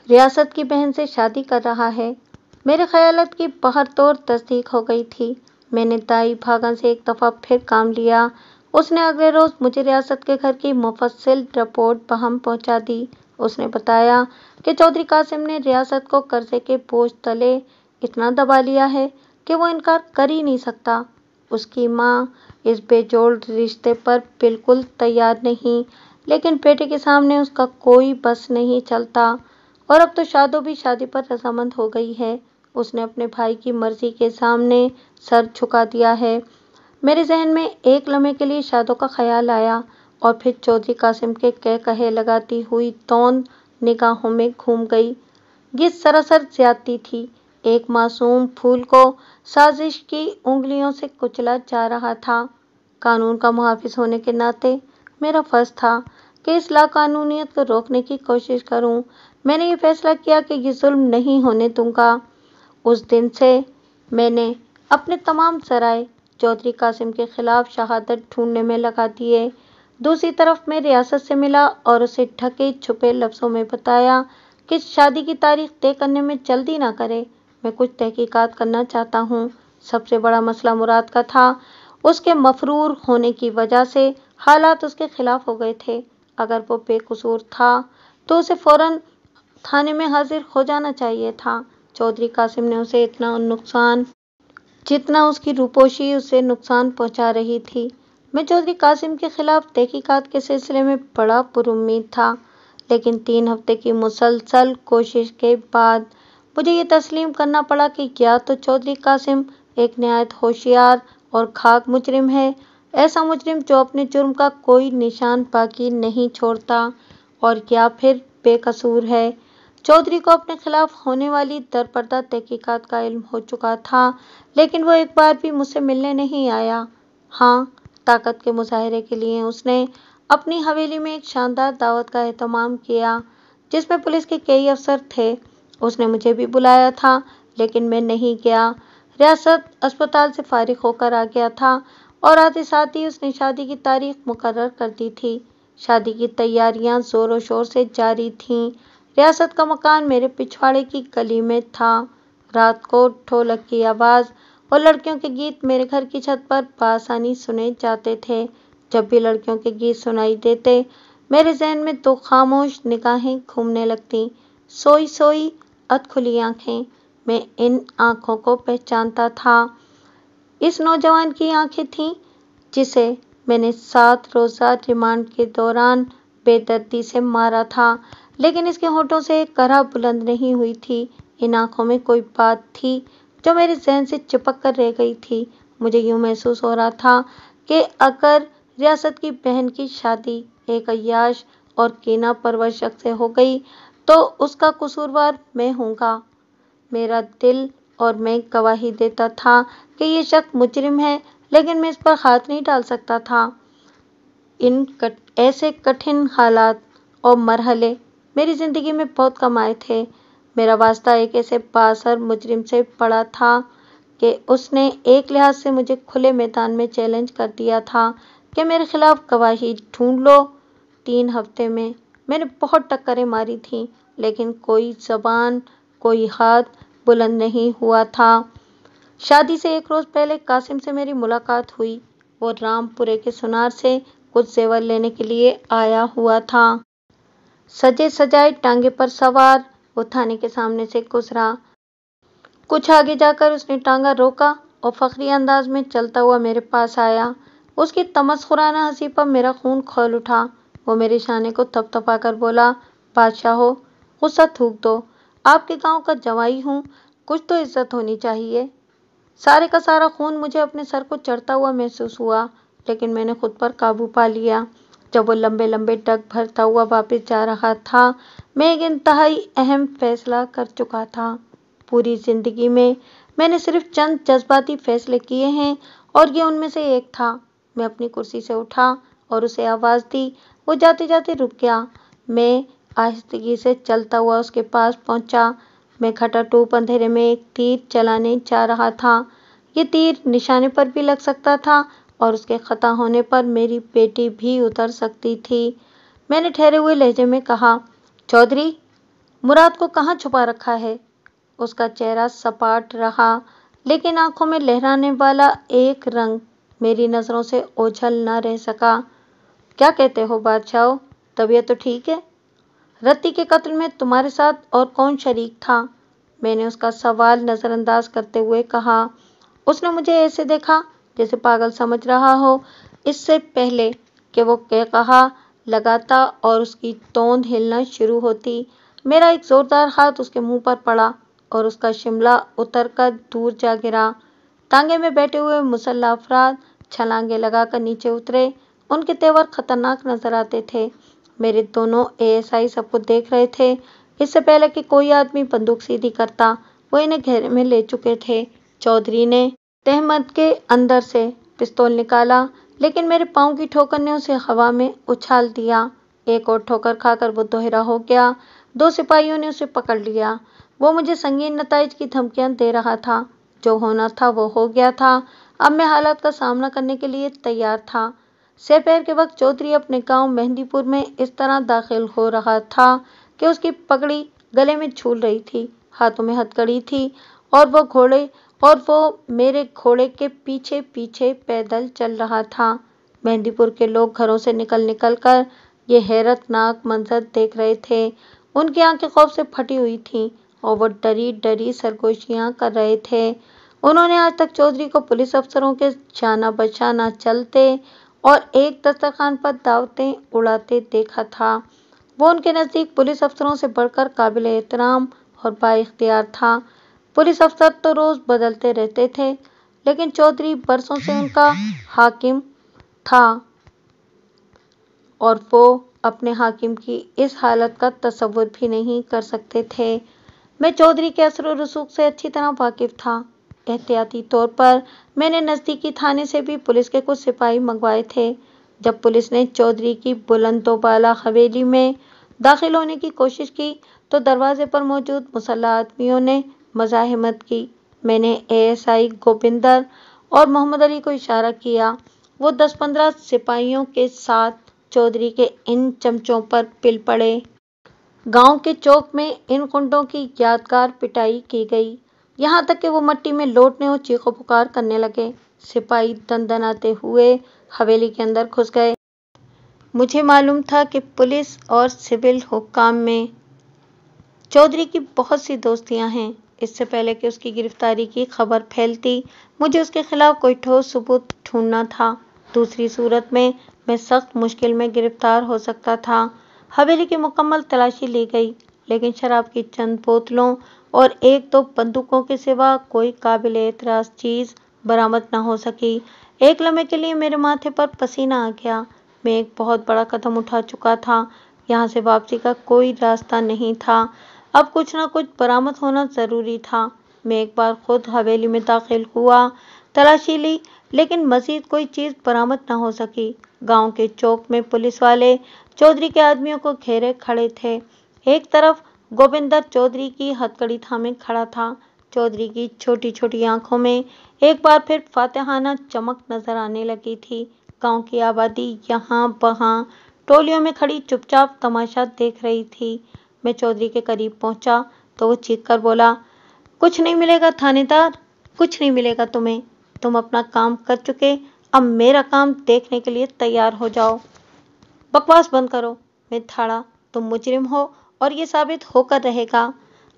ریاست کی بہن سے شادی کر رہا ہے۔ میرے خیالات کی بہرطور تصدیق ہو گئی تھی۔ میں نے دائی بھاگن سے ایک دفعہ پھر کام لیا۔ اس نے اگلے روز مجھے ریاست کے گھر کی مفصل رپورٹ بہم پہنچا دی۔ اس نے بتایا کہ چودھری قاسم نے ریاست کو قرضے کے بوجھ تلے اتنا دبا لیا ہے کہ وہ انکار کر ہی نہیں سکتا۔ اس کی ماں اس بے جوڑ رشتے پر بالکل تیار نہیں، لیکن بیٹے کے سامنے اس کا کوئی بس نہیں چلتا اور اب تو شادو بھی شادی پر رضامند ہو گئی ہے۔ اس نے اپنے بھائی کی مرضی کے سامنے سر جھکا دیا ہے۔ میرے ذہن میں ایک لمحے کے لیے شادو کا خیال آیا اور پھر چودھری قاسم کے کہے لگاتی ہوئی توند نگاہوں میں گھوم گئی۔ یہ سراسر زیادتی تھی۔ ایک معصوم پھول کو سازش کی انگلیوں سے کچلا جا رہا تھا۔ قانون کا محافظ ہونے کے ناطے میرا فرض تھا کہ اس لاقانونیت کو روکنے کی کوشش کروں۔ میں نے یہ فیصلہ کیا کہ یہ ظلم نہیں ہونے دوں گا۔ اس دن سے میں نے اپنے تمام ذرائع چودھری قاسم کے خلاف شہادت ڈھونڈنے میں لگا دیے۔ دوسری طرف میں ریاست سے ملا اور اسے ڈھکے چھپے لفظوں میں بتایا کہ شادی کی تاریخ طے کرنے میں جلدی نہ کرے، میں کچھ تحقیقات کرنا چاہتا ہوں۔ سب سے بڑا مسئلہ مراد کا تھا۔ اس کے مفرور ہونے کی وجہ سے حالات اس کے خلاف ہو گئے تھے۔ اگر وہ بے قصور تھا تو اسے فوراً تھانے میں حاضر ہو جانا چاہیے تھا۔ چودھری قاسم نے اسے اتنا نقصان جتنا اس کی روپوشی اسے نقصان پہنچا رہی تھی۔ میں چودھری قاسم کے خلاف تحقیقات کے سلسلے میں بڑا پرامید تھا، لیکن 3 ہفتے کی مسلسل کوشش کے بعد مجھے یہ تسلیم کرنا پڑا کہ یا تو چودھری قاسم ایک نہایت ہوشیار اور کھاگ مجرم ہے، ایسا مجرم جو اپنے جرم کا کوئی نشان باقی نہیں چھوڑتا، اور یا پھر بے قصور ہے۔ چودھری کو اپنے خلاف ہونے والی درپردہ تحقیقات کا علم ہو چکا تھا، لیکن وہ ایک بار بھی مجھ سے ملنے نہیں آیا۔ ہاں، طاقت کے مظاہرے کے لیے اس نے اپنی حویلی میں ایک شاندار دعوت کا اہتمام کیا جس میں پولیس کے کئی افسر تھے۔ اس نے مجھے بھی بلایا تھا، لیکن میں نہیں گیا۔ ریاست اسپتال سے فارغ ہو کر آ گیا تھا اور آتے ساتھ ہی اس نے شادی کی تاریخ مقرر کر دی تھی۔ شادی کی تیاریاں زور و شور سے جاری تھیں۔ ریاست کا مکان میرے پچھواڑے کی گلی میں تھا۔ رات کو ڈھولک کی آواز اور لڑکیوں کے گیت میرے گھر کی چھت پر بآسانی سنے جاتے تھے۔ جب بھی لڑکیوں کے گیت سنائی دیتے، میرے ذہن میں 2 خاموش نگاہیں گھومنے لگتیں۔ سوئی سوئی ادھ-کھلی آنکھیں۔ میں ان آنکھوں کو پہچانتا تھا۔ اس نوجوان کی آنکھیں تھیں جسے میں نے 7 روزہ ریمانڈ کے دوران بے دردی سے مارا تھا، لیکن اس کے ہونٹوں سے ایک کرہ بلند نہیں ہوئی تھی۔ ان آنکھوں میں کوئی بات تھی جو میرے ذہن سے چپک کر رہ گئی تھی۔ مجھے یوں محسوس ہو رہا تھا کہ اگر ریاست کی بہن کی شادی ایک عیاش اور کینہ پرور شخص سے ہو گئی تو اس کا قصوروار میں ہوں گا۔ میرا دل اور میں گواہی دیتا تھا کہ یہ شخص مجرم ہے، لیکن میں اس پر ہاتھ نہیں ڈال سکتا تھا۔ ایسے کٹھن حالات اور مرحلے میری زندگی میں بہت کم آئے تھے۔ میرا واسطہ ایک ایسے بااثر مجرم سے پڑا تھا کہ اس نے ایک لحاظ سے مجھے کھلے میدان میں چیلنج کر دیا تھا کہ میرے خلاف گواہی ڈھونڈ لو۔ 3 ہفتے میں نے بہت ٹکریں ماری تھیں، لیکن کوئی زبان، کوئی ہاتھ بلند نہیں ہوا تھا۔ شادی سے 1 روز پہلے قاسم سے میری ملاقات ہوئی۔ وہ رام پورے کے سنار سے کچھ زیور لینے کے لیے آیا ہوا تھا۔ سجے سجائے ٹانگے پر سوار وہ تھانے کے سامنے سے گزرا۔ کچھ آگے جا کر اس نے ٹانگا روکا اور فخری انداز میں چلتا ہوا میرے پاس آیا۔ اس کی تمسخرانہ ہنسی پر میرا خون کھول اٹھا۔ وہ میرے شانے کو تھپتھپا کر بولا، بادشاہو، غصہ تھوک دو۔ آپ کے گاؤں کا جوائی ہوں، کچھ تو عزت ہونی چاہیے۔ سارے کا سارا خون مجھے اپنے سر کو چڑھتا ہوا محسوس ہوا۔ لیکن میں نے خود پر قابو پا لیا۔ جب وہ لمبے لمبے ڈگ بھرتا ہوا واپس جا رہا تھا، میں ایک انتہائی اہم فیصلہ کر چکا تھا۔ پوری زندگی میں نے صرف چند جذباتی فیصلے کیے ہیں اور یہ ان میں سے ایک تھا۔ میں اپنی کرسی سے اٹھا اور اسے آواز دی۔ وہ جاتے جاتے رک گیا۔ میں آہستگی سے چلتا ہوا اس کے پاس پہنچا۔ میں کھٹاٹوپ اندھیرے میں ایک تیر چلانے جا رہا تھا۔ یہ تیر نشانے پر بھی لگ سکتا تھا اور اس کے خطا ہونے پر میری بیٹی بھی اتر سکتی تھی۔ میں نے ٹھہرے ہوئے لہجے میں کہا، چودھری، مراد کو کہاں چھپا رکھا ہے؟ اس کا چہرہ سپاٹ رہا، لیکن آنکھوں میں لہرانے والا ایک رنگ میری نظروں سے اوجھل نہ رہ سکا۔ کیا کہتے ہو بادشاہو، طبیعت تو ٹھیک ہے؟ رتی کے قتل میں تمہارے ساتھ اور کون شریک تھا؟ میں نے اس کا سوال نظر انداز کرتے ہوئے کہا۔ اس نے مجھے ایسے دیکھا جیسے پاگل سمجھ رہا ہو۔ اس سے پہلے کہ وہ قہقہا لگاتا اور اس کی توند ہلنا شروع ہوتی، میرا ایک زوردار ہاتھ اس کے منہ پر پڑا اور اس کا شملہ اتر کر دور جا گرا۔ ٹانگے میں بیٹھے ہوئے مسلح افراد چھلانگیں لگا کر نیچے اترے۔ ان کے تیور خطرناک نظر آتے تھے۔ میرے دونوں ASI سب کچھ دیکھ رہے تھے۔ اس سے پہلے کہ کوئی آدمی بندوق سیدھی کرتا، وہ انہیں گھیرے میں لے چکے تھے۔ چودھری نے تہمت کے اندر سے پستول نکالا، لیکن میرے پاؤں کی ٹھوکر نے اسے ہوا میں اچھال دیا۔ ایک اور ٹھوکر کھا کر وہ دوہرا ہو گیا۔ 2 سپاہیوں نے اسے پکڑ لیا۔ وہ مجھے سنگین نتائج کی دھمکیاں دے رہا تھا۔ جو ہونا تھا وہ ہو گیا تھا۔ اب میں حالات کا سامنا کرنے کے لیے تیار تھا۔ سپہر کے وقت چودھری اپنے گاؤں مہندی پور میں اس طرح داخل ہو رہا تھا کہ اس کی پگڑی گلے میں جھول رہی تھی، ہاتھوں میں ہتھکڑی تھی اور وہ میرے گھوڑے کے پیچھے پیچھے پیدل چل رہا تھا۔ مہندی پور کے لوگ گھروں سے نکل نکل کر یہ حیرت ناک منظر دیکھ رہے تھے۔ ان کی آنکھیں خوف سے پھٹی ہوئی تھیں اور وہ ڈری ڈری سرگوشیاں کر رہے تھے۔ انہوں نے آج تک چودھری کو پولیس افسروں کے جانہ بشانہ چلتے اور ایک دسترخوان پر دعوتیں اڑاتے دیکھا تھا۔ وہ ان کے نزدیک پولیس افسروں سے بڑھ کر قابل احترام اور بااختیار تھا۔ پولیس افسر تو روز بدلتے رہتے تھے، لیکن چودھری برسوں سے ان کا حاکم تھا اور وہ اپنے حاکم کی اس حالت کا تصور بھی نہیں کر سکتے تھے۔ میں چودھری کے اثر و رسوخ سے اچھی طرح واقف تھا۔ احتیاطی طور پر میں نے نزدیکی تھانے سے بھی پولیس کے کچھ سپاہی منگوائے تھے۔ جب پولیس نے چودھری کی بلند و بالا حویلی میں داخل ہونے کی کوشش کی تو دروازے پر موجود مسلح آدمیوں نے مزاحمت کی۔ میں نے ASI گوبندر اور محمد علی کو اشارہ کیا۔ وہ 10-15 سپاہیوں کے ساتھ چودھری کے ان چمچوں پر پل پڑے۔ گاؤں کے چوک میں ان گنڈوں کی یادگار پٹائی کی گئی، یہاں تک کہ وہ مٹی میں لوٹنے اور چیخ و پکار کرنے لگے۔ سپاہی دندناتے ہوئے حویلی کے اندر گھس گئے۔ مجھے معلوم تھا کہ پولیس اور سول حکام میں چودھری کی بہت سی دوستیاں ہیں۔ اس سے پہلے کہ اس کی گرفتاری کی خبر پھیلتی، مجھے اس کے خلاف کوئی ٹھوس ثبوت ڈھونڈنا تھا۔ دوسری صورت میں سخت مشکل میں گرفتار ہو سکتا تھا۔ حویلی کی مکمل تلاشی لی گئی، لیکن شراب کی چند بوتلوں اور 1-2 بندوقوں کے سوا کوئی قابل اعتراض چیز برآمد نہ ہو سکی۔ ایک لمحے کے لیے میرے ماتھے پر پسینہ آ گیا۔ میں ایک بہت بڑا قدم اٹھا چکا تھا۔ یہاں سے واپسی کا کوئی راستہ نہیں تھا۔ اب کچھ نہ کچھ برآمد ہونا ضروری تھا۔ میں ایک بار خود حویلی میں داخل ہوا، تلاشی لی، لیکن مزید کوئی چیز برآمد نہ ہو سکی۔ گاؤں کے چوک میں پولیس والے چودھری کے آدمیوں کو گھیرے کھڑے تھے۔ ایک طرف گوبندر چودھری کی ہتھکڑی تھامے کھڑا تھا۔ چودھری کی چھوٹی چھوٹی آنکھوں میں ایک بار پھر فاتحانہ چمک نظر آنے لگی تھی۔ گاؤں کی آبادی یہاں وہاں ٹولیوں میں کھڑی چپ چاپ تماشا دیکھ رہی تھی۔ میں چودھری کے قریب پہنچا تو وہ چیخ کر بولا، کچھ نہیں ملے گا تھانے دار، کچھ نہیں ملے گا تمہیں۔ تم اپنا کام کر چکے، اب میرا کام دیکھنے کے لیے تیار ہو جاؤ۔ بکواس بند کرو۔ میں دھاڑا، تم مجرم ہو اور یہ ثابت ہو کر رہے گا۔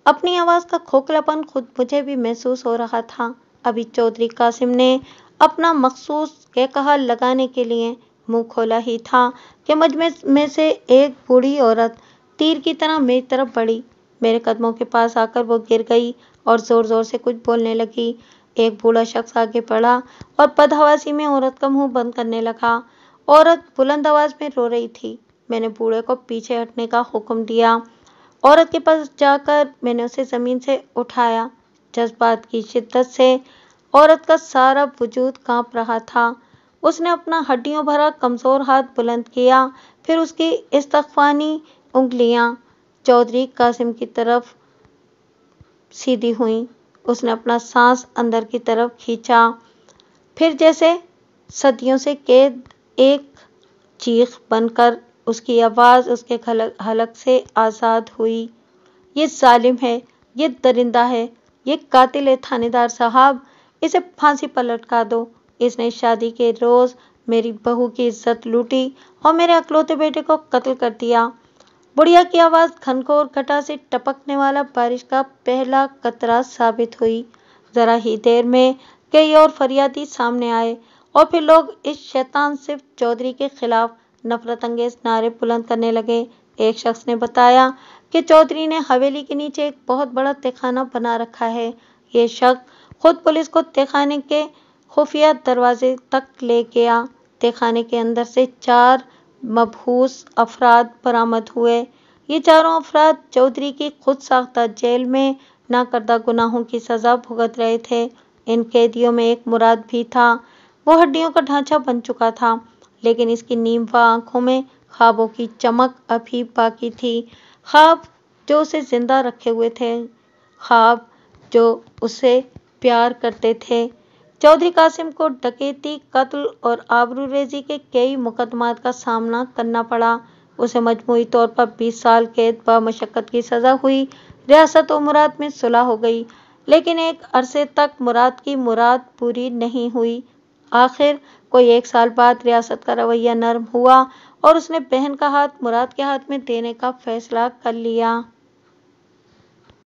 اپنی آواز کا کھوکھلا پن خود مجھے بھی محسوس ہو رہا تھا۔ ابھی چودھری قاسم نے اپنا مخصوص قہقہا لگانے کے لیے منہ کھولا ہی تھا کہ مجمع میں سے ایک بوڑھی عورت تیر کی طرح میری طرف بڑھی۔ میرے قدموں کے پاس آ کر وہ گر گئی اور زور زور سے کچھ بولنے لگی۔ ایک بوڑھا شخص آگے بڑھا اور بدحواسی میں عورت کا منہ بند کرنے لگا۔ عورت بلند آواز میں رو رہی تھی۔ میں نے بوڑھے کو پیچھے ہٹنے کا حکم دیا۔ عورت کے پاس جا کر میں نے اسے زمین سے اٹھایا۔ جذبات کی شدت سے عورت کا سارا وجود کانپ رہا تھا۔ اس نے اپنا ہڈیوں بھرا کمزور ہاتھ بلند کیا، پھر اس کی استغفانی انگلیاں چودھری قاسم کی طرف سیدھی ہوئیں۔ اس نے اپنا سانس اندر کی طرف کھینچا، پھر جیسے صدیوں سے قید ایک چیخ بن کر اس کی آواز اس کے حلق سے آزاد ہوئی۔ یہ ظالم ہے، یہ درندہ ہے، یہ قاتل ہے تھانے دار صاحب، اسے پھانسی پر لٹکا دو۔ اس نے شادی کے روز میری بہو کی عزت لوٹی اور میرے اکلوتے بیٹے کو قتل کر دیا۔ بڑھیا کی آواز گھنگھور گھٹا سے ٹپکنے والا بارش کا پہلا قطرہ ثابت ہوئی۔ ذرا ہی دیر میں کئی اور فریادی سامنے آئے اور پھر لوگ اس شیطان صفت چودھری کے خلاف نفرت انگیز نعرے بلند کرنے لگے۔ ایک شخص نے بتایا کہ چودھری نے حویلی کے نیچے ایک بہت بڑا تہخانہ بنا رکھا ہے۔ یہ شخص خود پولیس کو تہخانے کے خفیہ دروازے تک لے گیا۔ تہخانے کے اندر سے 4 مبہوس افراد برآمد ہوئے۔ یہ چاروں افراد چودھری کی خود ساختہ جیل میں ناکردہ گناہوں کی سزا بھگت رہے تھے۔ ان قیدیوں میں ایک مراد بھی تھا۔ وہ ہڈیوں کا ڈھانچہ بن چکا تھا، لیکن اس کی نیم واہ آنکھوں میں خوابوں کی چمک ابھی باقی تھی۔ خواب جو اسے زندہ رکھے ہوئے تھے، خواب جو اسے پیار کرتے تھے۔ چودھری قاسم کو ڈکیتی، قتل اور آبروریزی کے کئی مقدمات کا سامنا کرنا پڑا۔ اسے مجموعی طور پر 20 سال قید بامشقت کی سزا ہوئی۔ ریاست و مراد میں صلح ہو گئی، لیکن ایک عرصے تک مراد کی مراد پوری نہیں ہوئی۔ آخر کوئی 1 سال بعد ریاست کا رویہ نرم ہوا اور اس نے بہن کا ہاتھ مراد کے ہاتھ میں دینے کا فیصلہ کر لیا۔